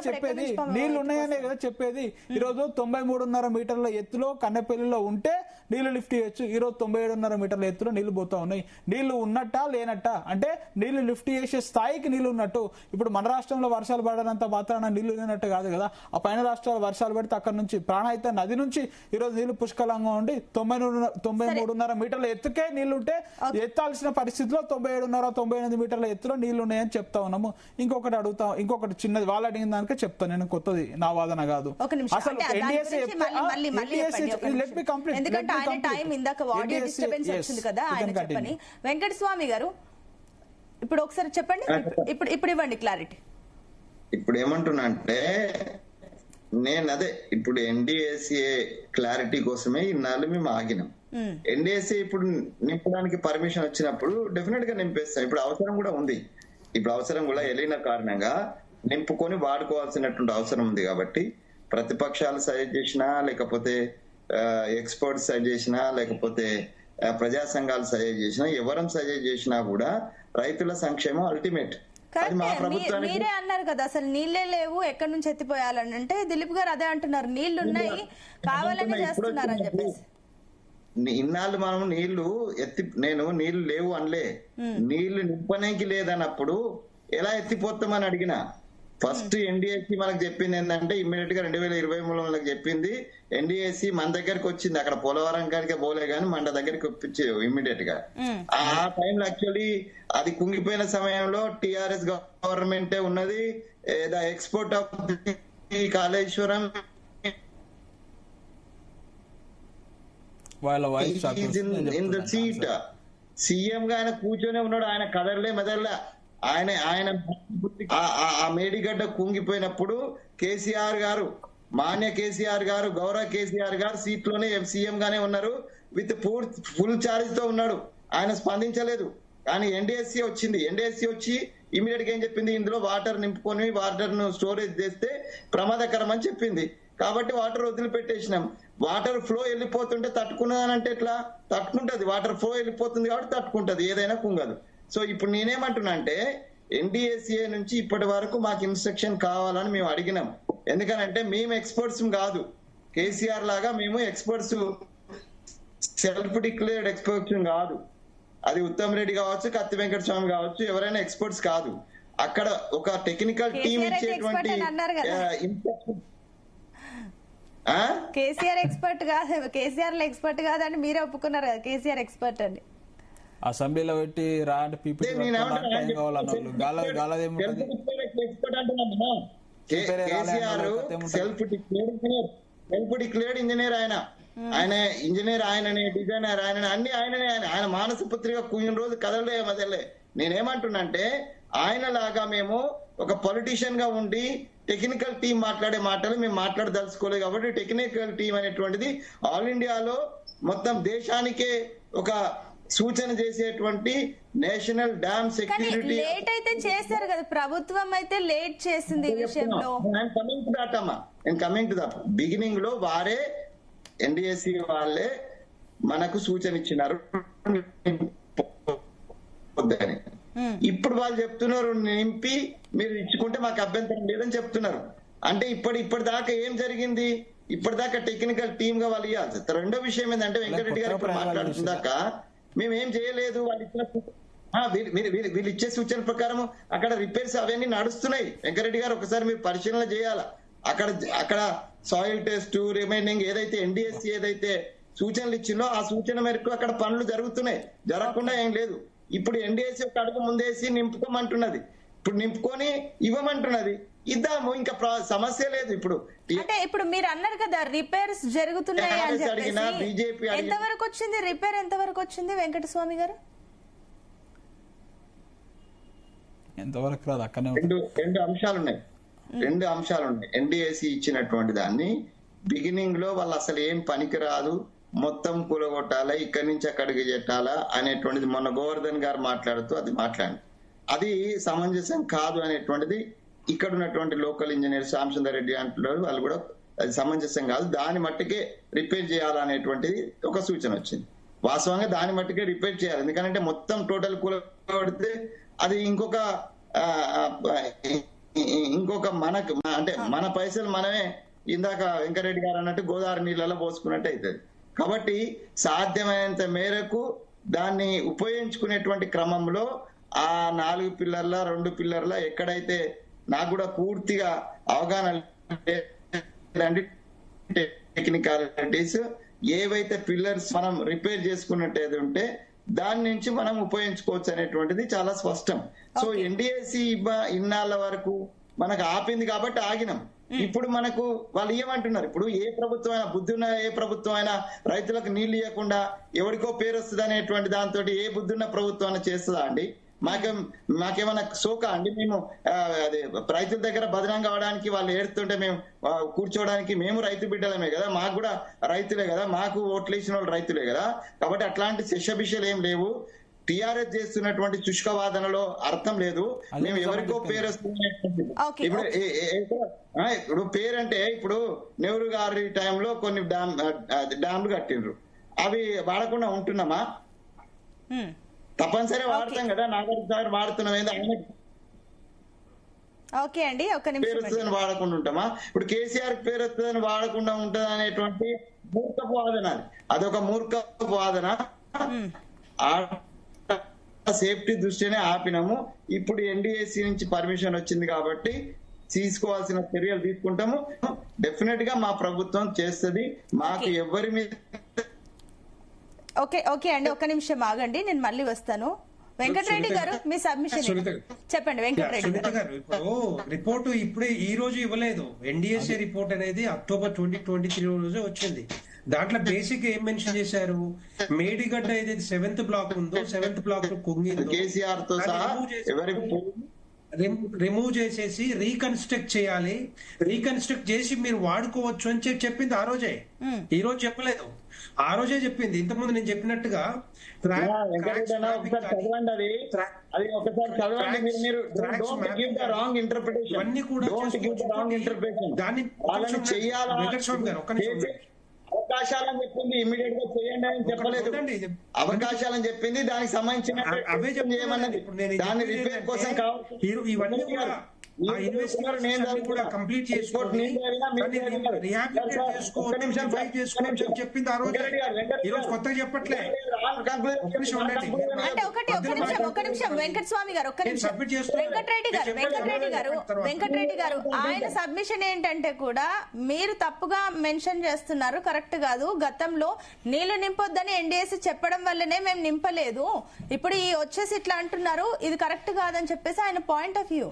చెప్పేది. ఈరోజు 93.5 మీటర్ల ఎత్తులో కన్నెపల్లిలో ఉంటే నీళ్లు లిఫ్ట్ చేయొచ్చు. ఈరోజు 97.5 మీటర్ల ఎత్తులో నీళ్లు పోతా ఉన్నాయి. నీళ్లు ఉన్నట్టా లేనట్టా అంటే నీళ్లు లిఫ్ట్ చేసే స్థాయికి నీళ్లు ఉన్నట్టు. ఇప్పుడు మన రాష్ట్రంలో వర్షాలు పడనంత మాత్రాన నీళ్లు లేనట్టు కాదు కదా. ఆ పైన రాష్ట్రాలు వర్షాలు పడితే అక్కడ నుంచి ప్రాణహిత నది నుంచి ఈరోజు నీళ్లు పుష్కలంగా ఉండి 93.5 మీటర్ల ఎత్తుకే నీళ్లుంటే ఎత్తాల్సిన పరిస్థితిలో 97.5 మీటర్ల ఎత్తులో నీళ్లు ఉన్నాయని చెప్తా ఉన్నాము. ఇంకొకటి చిన్నది వాళ్ళు అడిగిన దానికే చెప్తా, నేను కొత్తది నా వాదన కాదు. అసలు వెంకటస్వామి గారు ఇప్పుడు ఒకసారి చెప్పండి, ఇప్పుడు ఇవ్వండి క్లారిటీ. ఇప్పుడు ఏమంటున్నా అంటే ఇప్పుడు ఎన్డీఏసీఏ క్లారిటీ కోసమే ఇన్నాళ్ళు మేము ఆగినాం. ఎన్డీఏసీ ఇప్పుడు నింపడానికి పర్మిషన్ వచ్చినప్పుడు డెఫినెట్ గా నింపేస్తాం. ఇప్పుడు అవసరం కూడా ఉంది. ఇప్పుడు అవసరం కూడా వెళ్ళిన కారణంగా నింపుకొని వాడుకోవాల్సినటువంటి అవసరం ఉంది. కాబట్టి ప్రతిపక్షాలు సజెస్ట్ చేసినా, లేకపోతే ఎక్స్పర్ట్స్ సజెస్ట్ చేసినా, లేకపోతే ప్రజా సంఘాలు సజెస్ట్ చేసినా, ఎవరం సజెస్ట్ చేసినా కూడా రైతుల సంక్షేమం అల్టిమేట్. మీరే అన్నారు కదా అసలు నీళ్లే లేవు, ఎక్కడి నుంచి ఎత్తిపోయాలని. అంటే దిలీప్ గారు అదే అంటున్నారు, నీళ్లు ఉన్నాయి కావాలని చేస్తున్నారు అని చెప్పేసి. ఇన్నాళ్ళు మనం నీళ్లు నీళ్లు లేవు అనలే, నీళ్లు నింపనేకి లేదన్నప్పుడు ఎలా ఎత్తిపోతామని అడిగినా. ఫస్ట్ ఎన్డీఏసీ మనకు చెప్పింది ఏంటంటే ఇమ్మీడియట్ గా 2023 మనకు చెప్పింది, ఎన్డీఏసీ మన దగ్గరకు వచ్చింది. అక్కడ పోలవరం గారికి పోలే గానీ మన దగ్గరికి ఒప్పించే ఇమ్మీడియట్ గా. ఆ టైంలో యాక్చువల్లీ అది కుంగిపోయిన సమయంలో టిఆర్ఎస్ గవర్నమెంటే ఉన్నది. The export of Kaleshwaram in the seat. CM గా ఆయన కూర్చొనే ఉన్నాడు, ఆయన కదర్లే మెదర్లే. ఆయన ఆ మేడిగడ్డ కుంగిపోయినప్పుడు కేసీఆర్ గారు, మాన్య కేసీఆర్ గారు, గౌరవ కేసీఆర్ గారు సీట్ లోనే సీఎం గానే ఉన్నారు, విత్ ఫుల్ ఛార్జ్ తో ఉన్నాడు. ఆయన స్పందించలేదు. కానీ ఎన్డీఎస్సీ వచ్చింది. ఎన్డీఎస్సీ వచ్చి ఇమీడియట్ గా ఏం చెప్పింది, ఇందులో వాటర్ నింపుకొని వాటర్ ను స్టోరేజ్ చేస్తే ప్రమాదకరం అని చెప్పింది. కాబట్టి వాటర్ వదిలిపెట్టేసినాం. వాటర్ ఫ్లో వెళ్ళిపోతుంటే తట్టుకున్నదానంటే ఎట్లా తట్టుకుంటది? వాటర్ ఫ్లో వెళ్ళిపోతుంది కాబట్టి తట్టుకుంటది, ఏదైనా కుంగదు. సో ఇప్పుడు నేనేమంటున్నా అంటే ఎన్డీఏసీఏ నుంచి ఇప్పటి వరకు మాకు ఇన్స్ట్రక్షన్ కావాలని మేము అడిగినాం. ఎందుకనంటే మేము ఎక్స్పర్ట్స్ కాదు, కేసీఆర్ లాగా మేము ఎక్స్పర్ట్స్, సెల్ఫ్ డిక్లేర్డ్ ఎక్స్పర్ట్స్ కాదు. అది ఉత్తమ్ రెడ్డి కావచ్చు, కత్తి వెంకటస్వామి కావచ్చు, ఎవరైనా ఎక్స్పర్ట్స్ కాదు. అక్కడ ఒక టెక్నికల్ టీమ్ ఇచ్చేటువంటి కేసీఆర్ ఎక్స్పర్ట్ కాదు, కేసీఆర్ ఎక్స్పర్ట్ కాదని మీరే ఒప్పుకున్నారు కదా కేసీఆర్ ఎక్స్పర్ట్ అని. అసెంబ్లీలో పెట్టి రాంటి సెల్ఫ్ డిక్లేర్డ్ ఇంజనీర్ ఆయన ఇంజనీర్, ఆయననే డిజైనర్, ఆయన మానస పుత్రిక కొన్ని రోజు కదలే మొదలే. నేనేమంటున్నా అంటే ఆయన లాగా మేము ఒక పొలిటీషియన్ గా ఉండి టెక్నికల్ టీం మాట్లాడే మాటలు మేము మాట్లాడదలుచుకోలేదు. కాబట్టి టెక్నికల్ టీం అనేటువంటిది ఆల్ ఇండియాలో మొత్తం దేశానికే ఒక సూచన చేసేటువంటి నేషనల్ డ్యామ్ సెక్యూరిటీ. లేట్ అయితే చేశారు కదా ప్రభుత్వం, అయితే లేట్ చేసింది ఈ విషయంలో. కమింగ్ టు దట్ బిగినింగ్ లో వారే ఎన్డీఎస్సీ వాళ్ళే మనకు సూచన ఇచ్చినారు వద్దని. ఇప్పుడు వాళ్ళు చెప్తున్నారు నింపి మీరు ఇచ్చుకుంటే మాకు అభ్యంతరం లేదని చెప్తున్నారు. అంటే ఇప్పటిదాకా ఏం జరిగింది? ఇప్పటిదాకా టెక్నికల్ టీమ్ గా వాళ్ళు ఇవ్వాలి. రెండో విషయం ఏంటంటే వెంకటరెడ్డి గారు ఇప్పుడు మాట్లాడుతుందాక మేమేం చేయలేదు, వాళ్ళు ఇచ్చిన వీళ్ళు ఇచ్చే సూచన ప్రకారం అక్కడ రిపేర్స్ అవన్నీ నడుస్తున్నాయి. వెంకటరెడ్డి గారు ఒకసారి మీరు పరిశీలన చేయాలా. అక్కడ సాయిల్ టెస్ట్ రిమైనింగ్ ఏదైతే ఎన్డీఎస్సీ ఏదైతే సూచనలు ఇచ్చిందో ఆ సూచన మేరకు అక్కడ పనులు జరుగుతున్నాయి, జరగకుండా ఏం లేదు. ఇప్పుడు ఎన్డీఎస్సీ ఒక అడుగు ముందేసి నింపుకోమంటున్నది, ఇప్పుడు నింపుకొని ఇవ్వమంటున్నది, ఇద్దాము, ఇంకా సమస్య లేదు. ఇప్పుడు అంటే ఇప్పుడు మీరు అన్నారు కదా రిపేర్స్ జరుగుతున్నాయి అని చెప్పేసి, బీజేపీ ఎంతవరకు వచ్చింది రిపేర్, ఎంతవరకు వచ్చింది వెంకటస్వామి గారు? ఎంతవరకు రాదు అక్కడనే. రెండు అంశాలు ఉన్నాయి. ఎన్డీఎస్సీ ఇచ్చినటువంటి దాన్ని బిగినింగ్ లో వాళ్ళు అసలు ఏం పనికి రాదు, మొత్తం కూలగొట్టాలా, ఇక్కడి నుంచి అక్కడికి చెట్టాలా అనేటువంటిది మొన్న గోవర్ధన్ గారు మాట్లాడుతూ అది సమంజసం కాదు అనేటువంటిది ఇక్కడ ఉన్నటువంటి లోకల్ ఇంజనీర్ శ్యామసుందర్ రెడ్డి అంటున్నారు. వాళ్ళు కూడా అది సమంజసం కాదు, దాని మట్టుకే రిపేర్ చేయాలనేటువంటిది ఒక సూచన వచ్చింది. వాస్తవంగా దాని మట్టుకే రిపేర్ చేయాలి, ఎందుకంటే మొత్తం టోటల్ కూలగొడితే అది ఇంకొక మనకు అంటే మన పైసలు మనమే ఇందాక వెంకరెడ్డి గారు అన్నట్టు గోదావరి నీళ్ళలో పోసుకున్నట్టు అవుతుంది. కాబట్టి సాధ్యమైనంత మేరకు దాన్ని ఉపయోగించుకునేటువంటి క్రమంలో ఆ 4 పిల్లర్ల 2 పిల్లర్ల ఎక్కడైతే నాకు కూడా పూర్తిగా అవగాహన టెక్నికాలిటీస్ ఏవైతే పిల్లర్స్ మనం రిపేర్ చేసుకున్నట్టు ఉంటే దాని నుంచి మనం ఉపయోగించుకోవచ్చు అనేటువంటిది చాలా స్పష్టం. సో ఎన్డీఎస్సీ ఇన్నాళ్ళ వరకు మనకు ఆపింది కాబట్టి ఆగినాం. ఇప్పుడు మనకు వాళ్ళు ఏమంటున్నారు, ఇప్పుడు ఏ ప్రభుత్వం అయినా బుద్ధున్న ఏ ప్రభుత్వం అయినా రైతులకు నీళ్లు ఇవ్వకుండా ఎవరికో పేరు వస్తుంది అనేటువంటి దాంతో ఏ బుద్ధున్న ప్రభుత్వం అయినా చేస్తుందా అండి? మాకేమైనా సోకా అండి? మేము అదే రైతుల దగ్గర బదనం కావడానికి వాళ్ళు ఏడుతుంటే మేము కూర్చోవడానికి? మేము రైతు బిడ్డలమే కదా, మాకు కూడా రైతులే కదా, మాకు ఓట్లు వేసిన వాళ్ళు రైతులే కదా. కాబట్టి అట్లాంటి శిష్యభిషలు ఏం లేవు. టిఆర్ఎస్ చేస్తున్నటువంటి శుష్కవాదనలో అర్థం లేదు. మేము ఎవరికో పేరు వస్తుంది. ఇప్పుడు పేరంటే ఇప్పుడు నెహ్రూ గారి టైంలో కొన్ని డ్యామ్లు కట్టిండ్రు, అవి వాడకుండా ఉంటున్నామా? తప్పనిసరి వాడతాం కదా. నాగార్జున సాగర్ వాడుతున్నాం, ఓకే అండి, పేరు వస్తుందని వాడకుండా ఉంటామా? ఇప్పుడు కేసీఆర్ పేరు వస్తుందని వాడకుండా ఉంటది అనేటువంటి మూర్ఖపు వాదన, అదొక మూర్ఖపు వాదన. సేఫ్టీ దృష్టినే ఆపినాము. ఇప్పుడు ఎన్డీఎస్సీ నుంచి పర్మిషన్ వచ్చింది కాబట్టి తీసుకోవాల్సిన చర్యలు తీసుకుంటాము. డెఫినెట్ గా మా ప్రభుత్వం చేస్తుంది. మాకు ఎవరి మీద ఓకే అండి, ఒక్క నిమిషం ఆగండి, నేను మళ్ళీ వస్తాను. వెంకటరెడ్డి గారు మీ సబ్మిషన్ చెప్పండి. వెంకటరెడ్డి గారు ఇప్పుడు రిపోర్టు ఇప్పుడే ఈ రోజు ఇవ్వలేదు. ఎన్డీఎస్ఏ రిపోర్ట్ అనేది అక్టోబర్ 2023 రోజే వచ్చింది. దాంట్లో బేసిక్ ఏం మెన్షన్ చేశారు, మేడిగడ్డ ఏదైతే 7th బ్లాక్ ఉందో 7th బ్లాక్ కుంగిందో కేసీఆర్ తో రిమూవ్ చేసేసి రీకన్స్ట్రక్ట్ చేయాలి, రీకన్స్ట్రక్ట్ చేసి మీరు వాడుకోవచ్చు అని చెప్పింది ఆ రోజే. ఈ రోజు చెప్పలేదు, ఆ రోజే చెప్పింది. ఇంతకుముందు నేను చెప్పినట్టుగా ఇవన్నీ కూడా దాన్ని అవకాశాలని చెప్పింది, ఇమ్మీడియట్ గా చేయండి అని చెప్పలేదు. అవకాశాలని చెప్పింది, దానికి సంబంధించిన చేయమన్నది, దాని రిపేర్ కోసం ఇవన్నీ కూడా కంప్లీట్ చేసుకోండి, చెప్పింది ఆ రోజు. ఈ రోజు కొత్తగా చెప్పట్లే. అంటే ఒక్క నిమిషం వెంకటస్వామి గారు, ఒక్క నిమిషం వెంకటరెడ్డి గారు ఆయన సబ్మిషన్ ఏంటంటే కూడా మీరు తప్పుగా మెన్షన్ చేస్తున్నారు, కరెక్ట్ కాదు. గతంలో నీళ్లు నింపొద్దని ఎన్డీఎస్సీ చెప్పడం వల్లనే మేము నింపలేదు, ఇప్పుడు ఈ వచ్చేసి ఇట్లా అంటున్నారు, ఇది కరెక్ట్ కాదని చెప్పేసి ఆయన పాయింట్ ఆఫ్ వ్యూ.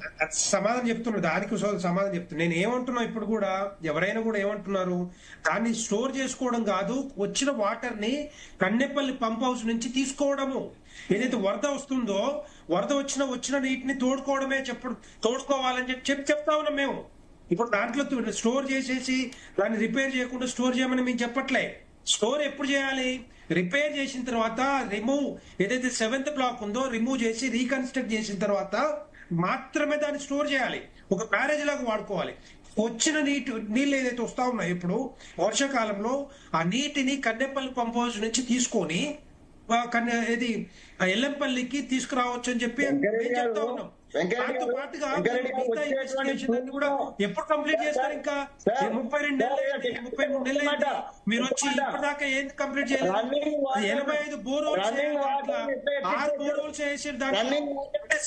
సమాధానం చెప్తున్నారు, దానికి సమాధానం చెప్తున్నారు. నేను ఏమంటున్నా, ఇప్పుడు కూడా ఎవరైనా కూడా ఏమంటున్నారు, దాన్ని స్టోర్ చేసుకోవడం కాదు, వచ్చిన వాటర్ ని కన్నెపల్లి పంప్ హౌస్ నుంచి తీసుకోవడము. ఏదైతే వరద వస్తుందో వరద వచ్చిన నీటిని తోడుకోవడమే తోడుకోవాలని చెప్తా ఉన్నాం మేము. ఇప్పుడు దాంట్లో స్టోర్ చేసేసి దాన్ని రిపేర్ చేయకుండా స్టోర్ చేయమని మేము చెప్పట్లే. స్టోర్ ఎప్పుడు చేయాలి? రిపేర్ చేసిన తర్వాత రిమూవ్, ఏదైతే 7th బ్లాక్ ఉందో రిమూవ్ చేసి రీకన్స్ట్రక్ట్ చేసిన తర్వాత మాత్రమే దాన్ని స్టోర్ చేయాలి. ఒక బ్యారేజ్ లాగా వాడుకోవాలి. వచ్చిన నీళ్ళు ఏదైతే వస్తా ఉన్నాయో ఇప్పుడు వర్షాకాలంలో ఆ నీటిని కన్నెపల్లి పంప్ హౌస్ నుంచి తీసుకొని ఇది ఎల్లంపల్లికి తీసుకురావచ్చు అని చెప్పి మేము చెప్తా ఉన్నాం. దాంతో పాటుగా మిగతా ఇన్వెస్టిగేషన్ అన్ని కూడా ఎప్పుడు కంప్లీట్ చేస్తారు? ఇంకా 32 నెలలు 33 నెలలు అయింది మీరు వచ్చి ఇప్పటిదాకా ఏం కంప్లీట్ చేయలేదు. 85 బోర్వెల్స్ 6 బోర్వెల్స్ వేసి దాంట్లో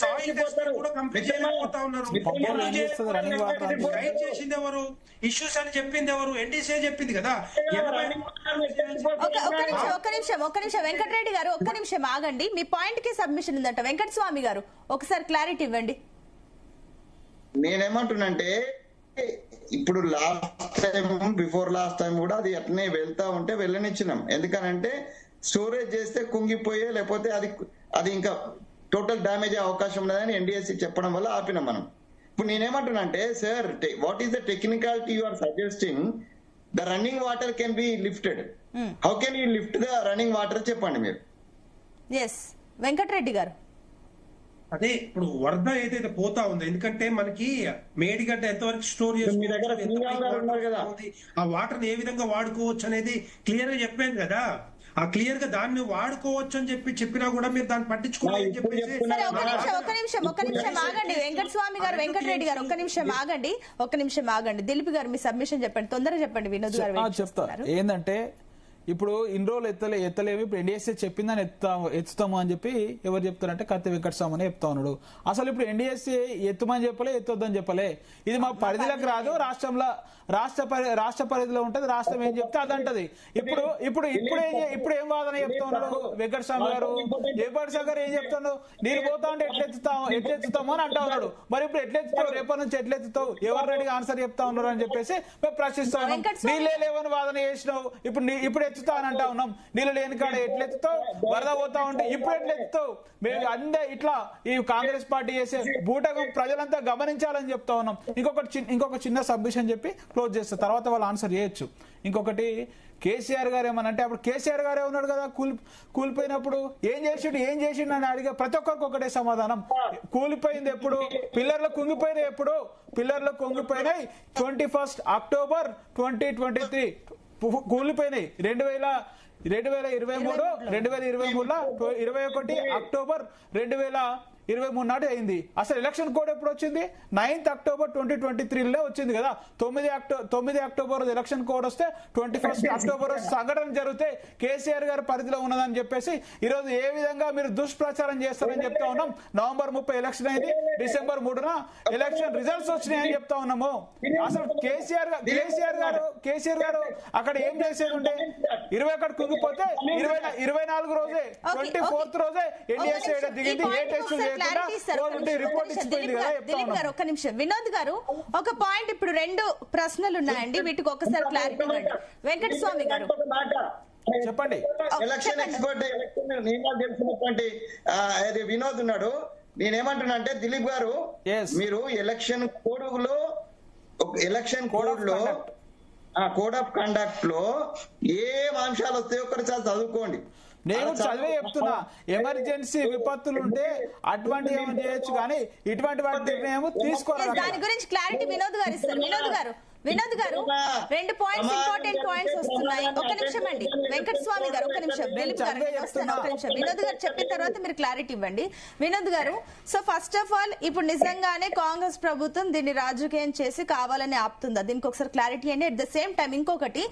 సాయిల్ టెస్ట్ కూడా కంప్లీట్ చేయలేకపోతా ఉన్నారు. గైడ్ చేసింది ఎవరు? ఇష్యూస్ అని చెప్పింది ఎవరు? ఎన్డీసీ చెప్పింది కదా. ఒక్క నిమిషం వెంకటరెడ్డి గారు, ఒక్క నిమిషం ఆగండి. మీ పాయింట్ కి సబ్మిషన్ ఉందంట. వెంకట స్వామి గారు ఒకసారి క్లారిటీ ఇవ్వండి. నేనేమంటున్నంటే ఇప్పుడు last time before last time కూడా అది అట్నే వెళ్తా ఉంటే వెళ్ళనిచ్చినాం. ఎందుకనంటే స్టోరేజ్ చేస్తే కుంగిపోయే, లేకపోతే అది ఇంకా టోటల్ డ్యామేజ్ అయ్యే అవకాశం ఉన్నదని ఎన్డీఎస్సీ చెప్పడం వల్ల ఆపినాం మనం. ఇప్పుడు నేనేమంటున్నానంటే sir, what is the technicality you are suggesting? The running water can be lifted. How can you lift the running water చెప్పండి మీరు. ఎస్ వెంకటరెడ్డి గారు, అదే ఇప్పుడు వరద ఏదైతే పోతా ఉందో, ఎందుకంటే మనకి మేడిగడ్డ ఎంతవరకు స్టోర్ చేసుకోవచ్చు, ఆ వాటర్ ఏ విధంగా వాడుకోవచ్చు అనేది క్లియర్ గా చెప్పాను కదా. ఆ క్లియర్ గా దాన్ని వాడుకోవచ్చు అని చెప్పినా కూడా మీరు దాన్ని పట్టించుకోవాలని చెప్పేసి. ఒక్క నిమిషం ఆగండి వెంకట స్వామి గారు, వెంకటరెడ్డి గారు ఒక్క నిమిషం ఆగండి. దిలీప్ గారు మీ సబ్మిషన్ చెప్పండి, తొందరగా చెప్పండి. వినోద్ గారు చెప్తారు ఏంటంటే, ఇప్పుడు ఇన్ని రోజులు ఎత్తలేము, ఇప్పుడు ఎన్డీఎస్ఏ చెప్పిందని ఎత్తుతాము అని చెప్పి ఎవరు చెప్తారంటే కత్తి వెంకటస్వామి అని చెప్తా ఉన్నాడు. అసలు ఇప్పుడు ఎన్డీఎస్ఏ ఎత్తుమని చెప్పలే, ఎత్తొద్దని చెప్పలే. ఇది మా పరిధిలోకి రాదు, రాష్ట్రంలో రాష్ట్ర పరిధిలో ఉంటది, రాష్ట్రం ఏం చెప్తే అదంటది. ఇప్పుడు ఏం వాదన చెప్తా ఉన్నాడు వెంకటస్వామి గారు? జయపాటి గారు ఏం చెప్తున్నాడు? నీరు పోతా ఉంటే ఎట్లెత్తుతాము అని అంటా ఉన్నాడు. మరి ఇప్పుడు ఎట్లెత్తుతావు, రేపటి నుంచి ఎట్లెత్తుతావు, ఎవరు రెడీగా ఆన్సర్ చెప్తా ఉన్నారు అని చెప్పేసి మేము ప్రశ్నిస్తా ఉన్నాం. నీళ్ళే లేవని వాదన చేసినావు, ఇప్పుడు ఎత్తుతా అని అంటా ఉన్నాం. నీళ్ళు లేని కాడ ఎట్లెత్తుతావు? వరద పోతా ఉంటే ఇప్పుడు ఎట్లెత్తుతావు? మేము అందే ఇట్లా ఈ కాంగ్రెస్ పార్టీ చేసే బూటకు ప్రజలంతా గమనించాలని చెప్తా ఉన్నాం. ఇంకొక చిన్న సబ్మిషన్ చెప్పి క్లోజ్ చేస్తా, తర్వాత వాళ్ళు ఆన్సర్ చేయొచ్చు. ఇంకొకటి, కేసీఆర్ గారు ఏమనంటే, అప్పుడు కేసీఆర్ గారే ఉన్నాడు కదా, కూలిపోయినప్పుడు ఏం చేసిండు అని అడిగే ప్రతి ఒక్కరికి ఒకటే సమాధానం. కూలిపోయింది ఎప్పుడు? పిల్లర్లు కుంగిపోయినాయి ఎప్పుడు? పిల్లర్లు కుంగిపోయినాయి 21 అక్టోబర్ 2023 కూలిపోయినాయి. 2023లో 21 అక్టోబర్ 2023 నాటి అయింది. అసలు ఎలక్షన్ కోడ్ ఎప్పుడు వచ్చింది? 9th అక్టోబర్ 2023లో వచ్చింది కదా. 9 అక్టోబర్ ఎలక్షన్ కోడ్ వస్తే 21 అక్టోబర్ సంఘటన జరిగితే కేసీఆర్ గారి పరిధిలో ఉన్నదని చెప్పేసి ఈరోజు ఏ విధంగా మీరు దుష్ప్రచారం చేస్తారని చెప్తా ఉన్నాం. నవంబర్ 30 ఎలక్షన్ అయింది, డిసెంబర్ 3న ఎలక్షన్ రిజల్ట్స్ వచ్చినాయని చెప్తా ఉన్నాము. అసలు కేసీఆర్ గారు అక్కడ ఏం చేసేది ఉంటే 21 కుంగిపోతే 24 రోజే 24th రోజే ఎన్డీఎస్ఏ దిగింది. ఏ టెస్ట్ దిలీప్ గారు ఒక్క నిమిషం. వినోద్ గారు ఒక పాయింట్, ఇప్పుడు 2 ప్రశ్నలు ఉన్నాయండి, వీటికి ఒకసారి క్లారిటీ ఇవ్వండి. వెంకట స్వామి గారు చెప్పండి. ఎలక్షన్ ఎక్స్పర్ట్, ఎలక్షన్ తెలిసినటువంటి వినోద్ ఉన్నాడు. నేనేమంటున్నా అంటే, దిలీప్ గారు మీరు ఎలక్షన్ కోడ్ లో కోడ్ ఆఫ్ కండక్ట్ లో ఏం అంశాలు వస్తాయో ఒకసారి చదువుకోండి. నేను చదివే చెప్తున్నా. ఎమర్జెన్సీ విపత్తులు ఉంటే అటువంటి ఏమైనా చేయొచ్చు, కానీ ఇటువంటి వాటి నిర్ణయం తీసుకోవాలి. దాని గురించి క్లారిటీ వినోద్ గారు ఇస్తారు. వినోద్ గారు 2 పాయింట్స్, ఇంపార్టెంట్ పాయింట్స్ వస్తున్నాయి. ఒక నిమిషం అండి వెంకట స్వామి గారు, ఒక నిమిషం. వినోద్ గారు చెప్పిన తర్వాత మీరు క్లారిటీ ఇవ్వండి. వినోద్ గారు, సో ఫస్ట్ ఆఫ్ ఆల్ ఇప్పుడు నిజంగానే కాంగ్రెస్ ప్రభుత్వం దీన్ని రాజకీయం చేసి కావాలని ఆపుతుందా? దీనికి ఒకసారి క్లారిటీ అండి. అట్ ద సేమ్ టైం ఇంకొకటి,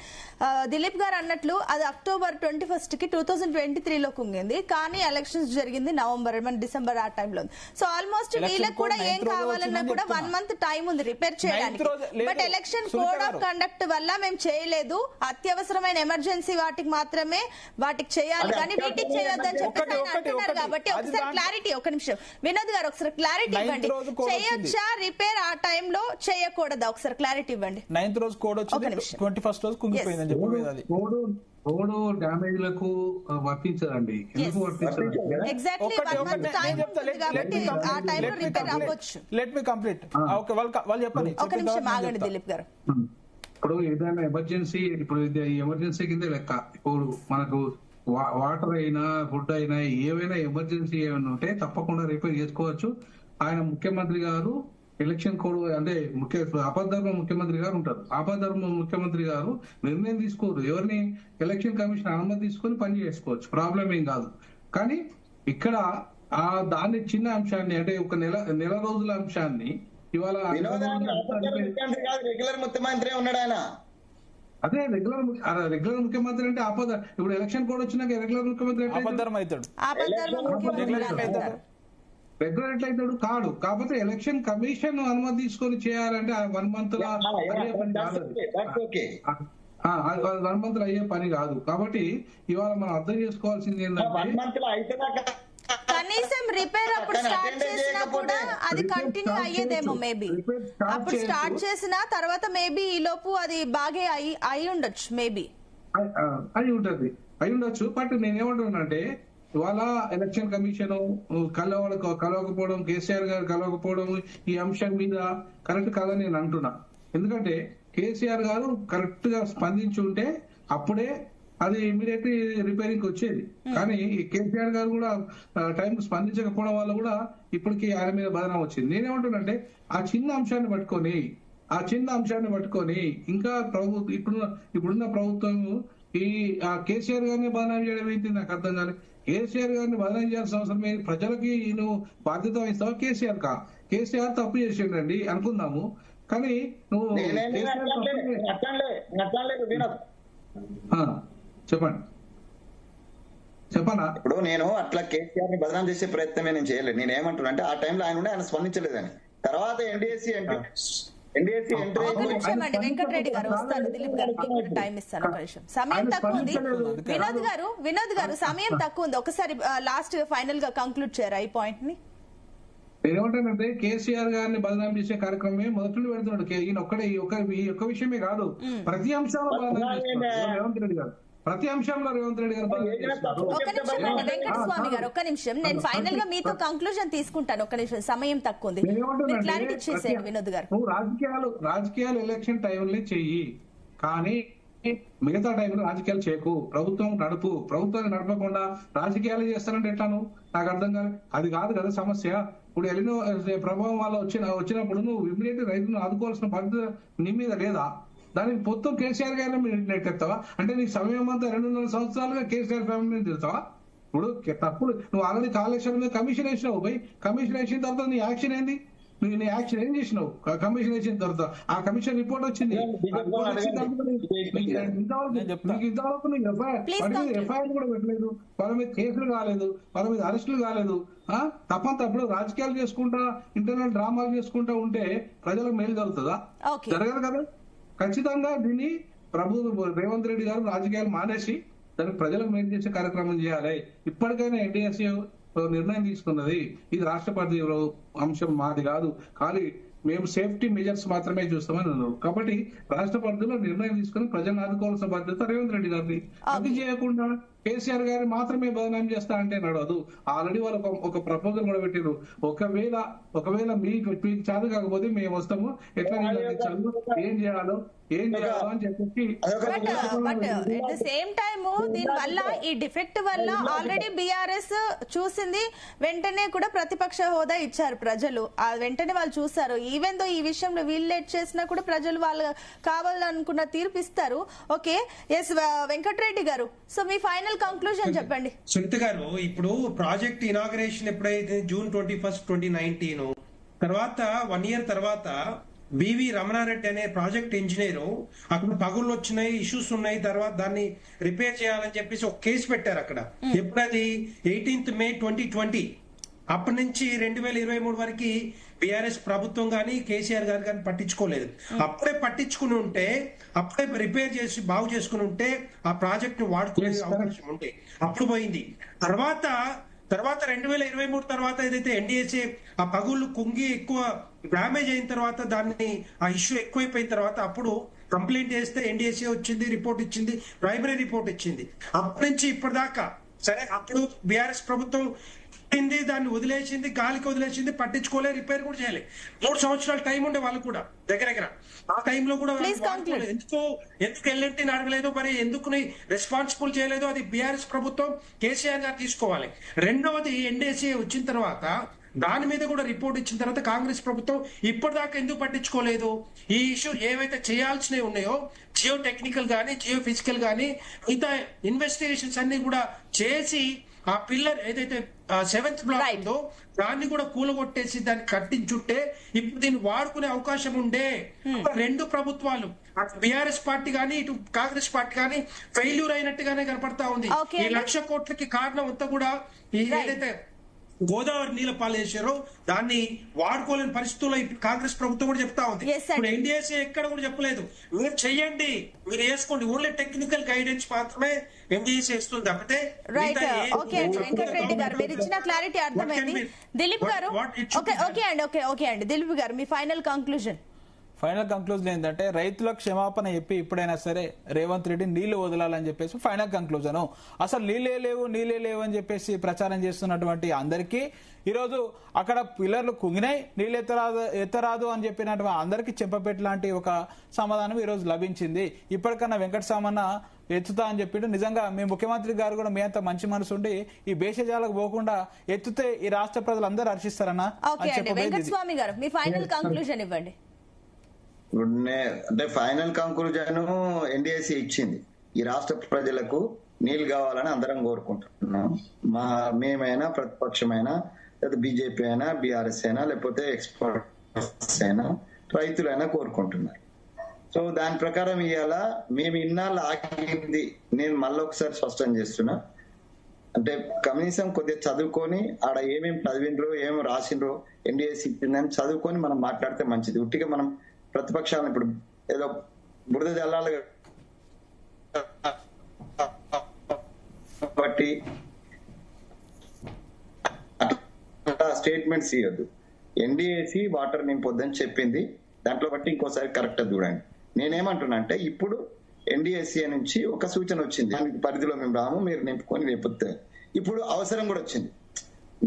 దిలీప్ గారు అన్నట్లు అది అక్టోబర్ 21 కి 2023లో కుంగింది, కానీ ఎలక్షన్స్ జరిగింది నవంబర్ డిసెంబర్ ఆ టైంలో. సో ఆల్మోస్ట్ వీళ్ళకి కూడా ఏం కావాలన్నా కూడా 1 month టైం ఉంది రిపేర్ చేయడానికి. But election code of conduct వల్ల మేము చేయలేదు, అత్యవసరమైన ఎమర్జెన్సీ వాటికి మాత్రమే వాటికి చేయాలి, కానీ వీటికి చేయొద్దని చెప్పేసి ఆయన అంటున్నారు. కాబట్టి ఒకసారి క్లారిటీ, ఒక నిమిషం వినోద్ గారు ఒకసారి క్లారిటీ ఇవ్వండి. చేయొచ్చా రిపేర్ ఆ టైంలో, చేయకూడదా? ఒకసారి క్లారిటీ ఇవ్వండి. 9th రోజు కోడ్ వచ్చింది, 21st రోజు కుంగిపోయిందని చెప్పి రోడ్డు డ్యామేజ్లకు వర్తించదండి. ఎందుకు వర్తించదండి? ఎగ్జాక్ట్లీ 1 month టైం ఉంటుంది కాబట్టి ఆ టైంలో రిపేర్ అవ్వచ్చు. Let me complete. ఓకే, వాళ్ళు చెప్పండి. ఒక నిమిషం ఆగండి దిలీప్ గారు. ఇప్పుడు ఏదైనా ఎమర్జెన్సీ, ఇప్పుడు ఇది ఎమర్జెన్సీ కింద లెక్క. ఇప్పుడు మనకు వాటర్ అయినా ఫుడ్ అయినా ఏవైనా ఎమర్జెన్సీ ఏమైనా ఉంటే తప్పకుండా రిపేర్ చేసుకోవచ్చు. ఆయన ముఖ్యమంత్రి గారు ఎలక్షన్ కోడ్ అంటే ఆపద్ధర్మ ముఖ్యమంత్రి గారు ఉంటారు. ఆపద్ధర్మ ముఖ్యమంత్రి గారు నిర్ణయం తీసుకోరు, ఎవరిని ఎలక్షన్ కమిషన్ అనుమతి తీసుకొని పని చేసుకోవచ్చు, ప్రాబ్లం ఏం కాదు. కానీ ఇక్కడ ఆ దాన్ని చిన్న అంశాన్ని అంటే ఒక నెల రోజుల అంశాన్ని ఇవాళ రెగ్యులర్ ముఖ్యమంత్రి ఉన్నాడు ఆయన. అదే రెగ్యులర్ ముఖ్యమంత్రి అంటే ఇప్పుడు ఎలక్షన్ కోడ్ వచ్చినాక రెగ్యులర్ ముఖ్యమంత్రి రెగ్యులర్ ఎట్లయితాడు కాడు. కాకపోతే ఎలక్షన్ కమిషన్ అనుమతి తీసుకొని చేయాలంటే 1 month లో 1 month లో అయ్యే పని కాదు. కాబట్టి ఇవాళ మనం అర్థం చేసుకోవాల్సింది ఏంటంటే కనీసం రిపేర్ అప్పుడు స్టార్ట్ చేసినా కూడా అది కంటిన్యూ అయ్యేదేమో. మేబీ అప్పుడు స్టార్ట్ చేసిన తర్వాత మేబీ ఈ లోపు అది బాగా అయి ఉండొచ్చు. మేబీ అయి ఉండొచ్చు. బట్ నేనేమంటున్నానంటే ఇవాళ ఎలక్షన్ కమిషన్ కలవకపోవడం, కేసీఆర్ గారు కలవకపోవడం ఈ అంశం మీద కరెక్ట్ కాదని నేను అంటున్నా. ఎందుకంటే కేసీఆర్ గారు కరెక్ట్ గా స్పందించి ఉంటే అప్పుడే అది ఇమీడియట్లీ రిపేరింగ్ వచ్చేది. కానీ కేసీఆర్ గారు కూడా టైం స్పందించకపోవడం వల్ల కూడా ఇప్పటికీ ఆయన మీద బదనాం వచ్చింది. నేనేమంటున్నానంటే ఆ చిన్న అంశాన్ని పట్టుకొని ఇంకా ఇప్పుడున్న ప్రభుత్వం ఈ కేసీఆర్ గారిని బదనాం చేయడం ఏంటి నాకు అర్థం కాలేదు. కేసీఆర్ గారిని బదనాం చేయాల్సిన అవసరం ఏంటి? ప్రజలకి నువ్వు బాధ్యత వహిస్తావా? కేసీఆర్ తప్పు చేసిండండి అనుకుందాము, కానీ నువ్వు చెప్పనా? ఇప్పుడు నేను అట్లా కేసీఆర్ ని బదనాం చేసే ప్రయత్నమే నేను చేయలేదు. నేను ఏమంటున్నా అంటే ఆ టైంలో ఆయన స్పందించలేదని. తర్వాత ఎన్డీఎస్సీ వెంకటరెడ్డి గారు వస్తారు. దిలీప్ గారు టైం ఇస్తాను. ఒక నిమిషం, సమయం తక్కువ ఉంది. వినోద్ గారు సమయం తక్కువ ఉంది. ఒకసారి లాస్ట్ ఫైనల్ గా కంక్లూడ్ చేయరా ఈ పాయింట్ ని? నేనేమంటానంటే కేసీఆర్ గారిని బదనాం చేసే కార్యక్రమమే మొదటి పెడుతున్నాడు. ఈయన ఒక్కడే ఈ ఒక్క విషయమే కాదు, ప్రతి అంశంలో బదనాం చేస్తున్నాడు రేవంత్ రెడ్డి గారు. ప్రతి అంశంలో రేవంత్ రెడ్డి గారు ఒక నిమిషం అండి వెంకటస్వామి గారు, ఒక్క నిమిషం. నేను ఫైనల్ గా మీతో కంక్లూజన్ తీసుకుంటాను. ఒక్క నిమిషం, సమయం తక్కువ ఉంది. క్లారిటీ ఇచ్చేసేయండి వినోద్ గారు. నువ్వు రాజకీయాలు ఎలక్షన్ టైంలో చెయ్యి, కానీ మిగతా టైంలో రాజకీయాలు చేయకు. ప్రభుత్వాన్ని నడపకుండా రాజకీయాలు చేస్తానంటే ఎట్లాను నాకు అర్థం కాదు. అది కాదు కదా సమస్య. ఇప్పుడు ఎలినో ప్రభావం వల్ల వచ్చినప్పుడు నువ్వు ఇమ్మీడియట్ రైతులను ఆదుకోవాల్సిన బాధ్యత నీ మీద లేదా? దానికి మొత్తం కేసీఆర్ గారిని మీరు నెట్టెత్తావా? అంటే నీ సమయం అంతా 2.5 సంవత్సరాలుగా కేసీఆర్ ఫ్యామిలీని తిడతావా? ఇప్పుడు తప్పుడు నువ్వు ఆల్రెడీ కాళేశ్వరం మీద కమిషన్ వేసినావు. కమిషన్ వేసిన తర్వాత నీ యాక్షన్ ఏంది? నీ యాక్షన్ ఏం చేసినావు? కమిషన్ వేసిన తర్వాత ఆ కమిషన్ రిపోర్ట్ వచ్చింది. ఇంతవరకు ఎఫ్ఐఆర్ కూడా పెట్టలేదు, వాళ్ళ మీద కేసులు కాలేదు, వాళ్ళ మీద అరెస్టులు కాలేదు. తప్పప్పుడు రాజకీయాలు చేసుకుంటా ఇంటర్నల్ డ్రామాలు చేసుకుంటా ఉంటే ప్రజలకు మేలు జరుగుతుందా? జరగదు కదా. ఖచ్చితంగా దీన్ని రేవంత్ రెడ్డి గారు రాజకీయాలు మానేసి దానికి ప్రజలకు మేలు చేసే కార్యక్రమం చేయాలి. ఇప్పటికైనా ఎన్డీఎస్సీ నిర్ణయం తీసుకున్నది, ఇది రాష్ట్రపతి అంశం మాది కాదు, కానీ మేము సేఫ్టీ మెజర్స్ మాత్రమే చూస్తామని అన్నారు. కాబట్టి రాష్ట్రపతిలో నిర్ణయం తీసుకుని ప్రజలను ఆదుకోవాల్సిన బాధ్యత రేవంత్ రెడ్డి గారిది. అది చేయకుండా కేసీఆర్ గారిని మాత్రమే బదనాం చేస్తా అంటే నడవదు. ఆల్రెడీ వాళ్ళు ఒక ప్రపోజల్ కూడా పెట్టారు. ఒకవేళ మీకు చాలు కాకపోతే మేము వస్తాము, ఎట్లా ఏం చేయాలో అని చెప్పేసి. But at the same time దీని వల్ల ఈ డిఫెక్ట్ వల్ల ఆల్రెడీ బీఆర్ఎస్ చూసింది, వెంటనే కూడా ప్రతిపక్ష హోదా ఇచ్చారు ప్రజలు. వెంటనే వాళ్ళు చూస్తారు. ఈవెన్ దో ఈ విషయంలో వీళ్ళు లేట్ చేసినా కూడా ప్రజలు వాళ్ళు కావాలనుకున్న తీర్పు ఇస్తారు. ఓకే, ఎస్ వెంకటరెడ్డి గారు, సో మీ ఫైనల్ కంక్లూజన్ చెప్పండి. సునీత గారు, ఇప్పుడు ప్రాజెక్ట్ ఇనాగరేషన్ ఎప్పుడైతే June 21, 2019 తర్వాత 1 year తర్వాత బివి రమణారెడ్డి అనే ప్రాజెక్ట్ ఇంజనీరు అక్కడ పగుళ్ళు వచ్చినాయి, ఇష్యూస్ ఉన్నాయి, తర్వాత దాన్ని రిపేర్ చేయాలని చెప్పేసి ఒక కేసు పెట్టారు అక్కడ. ఎప్పుడది 18th May 2020. అప్పటి నుంచి 2023 వరకు బీఆర్ఎస్ ప్రభుత్వం గానీ కేసీఆర్ గారు కానీ పట్టించుకోలేదు. అప్పుడే పట్టించుకుని ఉంటే, అప్పుడే రిపేర్ చేసి బాగు చేసుకుని ఉంటే ఆ ప్రాజెక్ట్ ను వాడుకునే అవకాశం ఉంటే అప్పుడు పోయింది. తర్వాత 2023 తర్వాత ఏదైతే ఎన్డీఎస్ఏ ఆ పగుళ్ళు కుంగి ఎక్కువ డ్యామేజ్ అయిన తర్వాత దాన్ని ఆ ఇష్యూ ఎక్కువైపోయిన తర్వాత అప్పుడు కంప్లైంట్ చేస్తే ఎన్డీఎస్ఏ వచ్చింది, రిపోర్ట్ ఇచ్చింది, ప్రైమరీ రిపోర్ట్ ఇచ్చింది. అప్పటి నుంచి ఇప్పటిదాకా సరే అప్పుడు బీఆర్ఎస్ ప్రభుత్వం దాన్ని వదిలేసింది, గాలికి వదిలేసింది, పట్టించుకోలే, రిపేర్ కూడా చేయలేదు. 3 సంవత్సరాల టైం ఉండే వాళ్ళు కూడా దగ్గర ఆ టైంలో కూడా ఎందుకు ఎల్ఎన్టీని అడగలేదు, మరి ఎందుకు రెస్పాన్సిబుల్ చేయలేదు, అది బీఆర్ఎస్ ప్రభుత్వం కేసీఆర్ గారు తీసుకోవాలి. రెండవది ఎన్డీఎస్ఏ వచ్చిన తర్వాత దాని మీద కూడా రిపోర్ట్ ఇచ్చిన తర్వాత కాంగ్రెస్ ప్రభుత్వం ఇప్పటిదాకా ఎందుకు పట్టించుకోలేదు? ఈ ఇష్యూ ఏవైతే చేయాల్సినవి ఉన్నాయో జియో టెక్నికల్ గానీ, జియో ఫిజికల్ గానీ, మిగతా ఇన్వెస్టిగేషన్స్ అన్ని కూడా చేసి ఆ పిల్లర్ ఏదైతే 7th బ్లాక్ ఉందో దాన్ని కూడా కూలగొట్టేసి దాన్ని కట్టించుంటే ఇప్పుడు దీన్ని వాడుకునే అవకాశం ఉండే. 2 ప్రభుత్వాలు అటు బీఆర్ఎస్ పార్టీ గానీ ఇటు కాంగ్రెస్ పార్టీ గానీ ఫెయిల్యూర్ అయినట్టుగానే కనపడతా ఉంది. ఈ 1,00,000 కోట్లకి కారణం అంతా కూడా ఈ ఏదైతే గోదావరి నీళ్ళ పాలు వేసారో దాన్ని వాడుకోలేని పరిస్థితుల్లో కాంగ్రెస్ ప్రభుత్వం కూడా చెప్తా ఉంది. ఇప్పుడు ఎన్డీఎస్ఏ ఎక్కడ కూడా చెప్పలేదు మీరు చెయ్యండి, మీరు వేసుకోండి, ఓన్లీ టెక్నికల్ గైడెన్స్ మాత్రమే ఎన్డీఎస్ఏ ఇస్తుంది తప్పితే. వెంకటరెడ్డి గారు మీరు ఇచ్చిన క్లారిటీ అర్థమైంది. దిలీప్ గారు ఓకే అండి దిలీప్ గారు మీ ఫైనల్ కంక్లూజన్ ఏంటంటే రైతులకు క్షమాపణ చెప్పి ఇప్పుడైనా సరే రేవంత్ రెడ్డి నీళ్లు వదలాలని చెప్పేసి ఫైనల్ కంక్లూజన్. అసలు నీళ్ళే లేవు అని చెప్పేసి ప్రచారం చేస్తున్నటువంటి అందరికీ ఈరోజు అక్కడ పిల్లర్లు కుంగినాయి, నీళ్ళు ఎత్తరాదు అని చెప్పినటువంటి అందరికీ చెంపపెట్టు లాంటి ఒక సమాధానం ఈరోజు లభించింది. ఇప్పటికన్నా వెంకట సామన్న ఎత్తుతా అని చెప్పిండు. నిజంగా మీ ముఖ్యమంత్రి గారు కూడా మీ అంత మంచి మనసు ఉండి ఈ భేషజాలకు పోకుండా ఎత్తుతే ఈ రాష్ట్ర ప్రజలందరూ హర్షిస్తారన్నా. వెంకటస్వామి గారు మీ ఫైనల్ కంక్లూజన్ ఇవ్వండి. అంటే ఫైనల్ కంక్లూజన్ ఎన్డీఎస్సీ ఇచ్చింది. ఈ రాష్ట్ర ప్రజలకు నీళ్లు కావాలని అందరం కోరుకుంటున్నాం. మేమైనా, ప్రతిపక్షమైనా, లేదా బీజేపీ అయినా, బీఆర్ఎస్ అయినా, లేకపోతే ఎక్స్పర్ట్స్ అయినా, రైతులైనా కోరుకుంటున్నారు. సో దాని ప్రకారం ఇవాళ మేము ఇన్నాళ్ళు ఆగింది నేను మళ్ళీ ఒకసారి స్పష్టం చేస్తున్నా. అంటే కనీసం కొద్దిగా చదువుకొని ఆడ ఏమేమి చదివినరో ఏమేమి రాసిండ్రో ఎన్డీఎస్సీ ఇచ్చిందని చదువుకొని మనం మాట్లాడితే మంచిది. ఉట్టిగా మనం ప్రతిపక్షాలను ఇప్పుడు ఏదో బురద జల్లాలి కాబట్టి స్టేట్మెంట్స్ ఇవ్వద్దు. ఎన్డీఏసీ వాటర్ నింపొద్దని చెప్పింది, దాంట్లో బట్టి ఇంకోసారి కరెక్ట్ చూడండి. నేనేమంటున్నా అంటే ఇప్పుడు ఎన్డీఎస్సీ నుంచి ఒక సూచన వచ్చింది, దానికి పరిధిలో మేము రాము, మీరు నింపుకొని రేపుతే. ఇప్పుడు అవసరం కూడా వచ్చింది.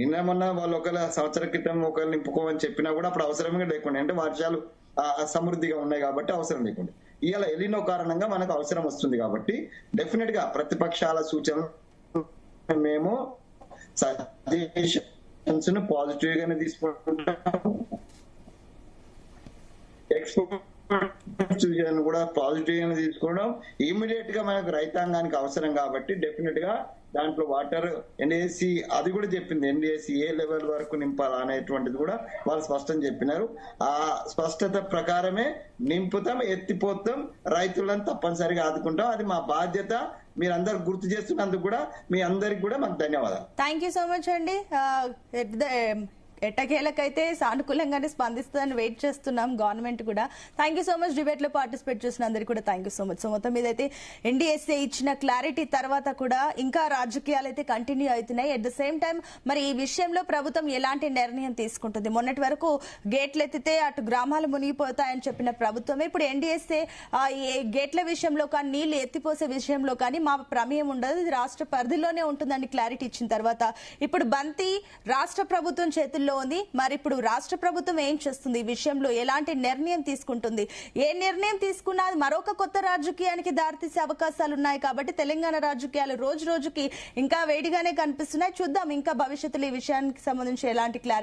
నిన్న మొన్న వాళ్ళు ఒకవేళ సంవత్సరం క్రితం ఒకవేళ నింపుకోమని చెప్పినా కూడా అప్పుడు అవసరమే లేకుండా, అంటే వర్షాలు సమృద్ధిగా ఉన్నాయి కాబట్టి అవసరం లేకుండా. ఇవాళ ఎలినో కారణంగా మనకు అవసరం వస్తుంది కాబట్టి డెఫినెట్ గా ప్రతిపక్షాల సూచనలు మేము సజెషన్స్ ను పాజిటివ్ గానే తీసుకుంటాం, సూచనలు కూడా పాజిటివ్ గానే తీసుకోవడం. ఇమీడియట్ గా మనకు రైతాంగానికి అవసరం కాబట్టి డెఫినెట్ గా దాంట్లో వాటర్ ఎన్డీఎస్సీ అది కూడా చెప్పింది, ఎన్డీఎస్సీ ఏ లెవెల్ వరకు నింపాలి అనేటువంటిది కూడా వాళ్ళు స్పష్టం చెప్పినారు. ఆ స్పష్టత ప్రకారమే నింపుతాం, ఎత్తిపోతాం, రైతులను తప్పనిసరిగా ఆదుకుంటాం. అది మా బాధ్యత. మీరందరూ గుర్తు చేస్తున్నందుకు కూడా మీ అందరికి కూడా మాకు ధన్యవాదాలు. థ్యాంక్ యూ సో మచ్ అండి. ఎట్టకేలకైతే సానుకూలంగానే స్పందిస్తుందని వెయిట్ చేస్తున్నాం గవర్నమెంట్ కూడా. Thank you so much. Debate లో పార్టిసిపేట్ చేసిన అందరికీ కూడా thank you so much. So మొత్తం మీద అయితే ఎన్డీఎస్ఏ ఇచ్చిన క్లారిటీ తర్వాత కూడా ఇంకా రాజకీయాలు అయితే కంటిన్యూ అవుతున్నాయి. అట్ ద సేమ్ టైం మరి ఈ విషయంలో ప్రభుత్వం ఎలాంటి నిర్ణయం తీసుకుంటుంది? మొన్నటి వరకు గేట్లు ఎత్తితే అటు గ్రామాలు మునిగిపోతాయని చెప్పిన ప్రభుత్వమే ఇప్పుడు ఎన్డీఎస్ఏ గేట్ల విషయంలో కానీ నీళ్లు ఎత్తిపోసే విషయంలో కానీ మా ప్రమేయం ఉండదు, ఇది రాష్ట్ర పరిధిలోనే ఉంటుందని క్లారిటీ ఇచ్చిన తర్వాత ఇప్పుడు బంతి రాష్ట్ర ప్రభుత్వం చేతుల్లో ఉంది. మరి ఇప్పుడు రాష్ట్ర ప్రభుత్వం ఏం చేస్తుంది, ఈ విషయంలో ఎలాంటి నిర్ణయం తీసుకుంటుంది? ఏ నిర్ణయం తీసుకున్నా మరొక కొత్త రాజకీయానికి దారితీసే అవకాశాలు ఉన్నాయి. కాబట్టి తెలంగాణ రాజకీయాలు రోజు రోజుకి ఇంకా వేడిగానే కనిపిస్తున్నాయి. చూద్దాం ఇంకా భవిష్యత్తులో ఈ విషయానికి సంబంధించి ఎలాంటి క్లారిటీ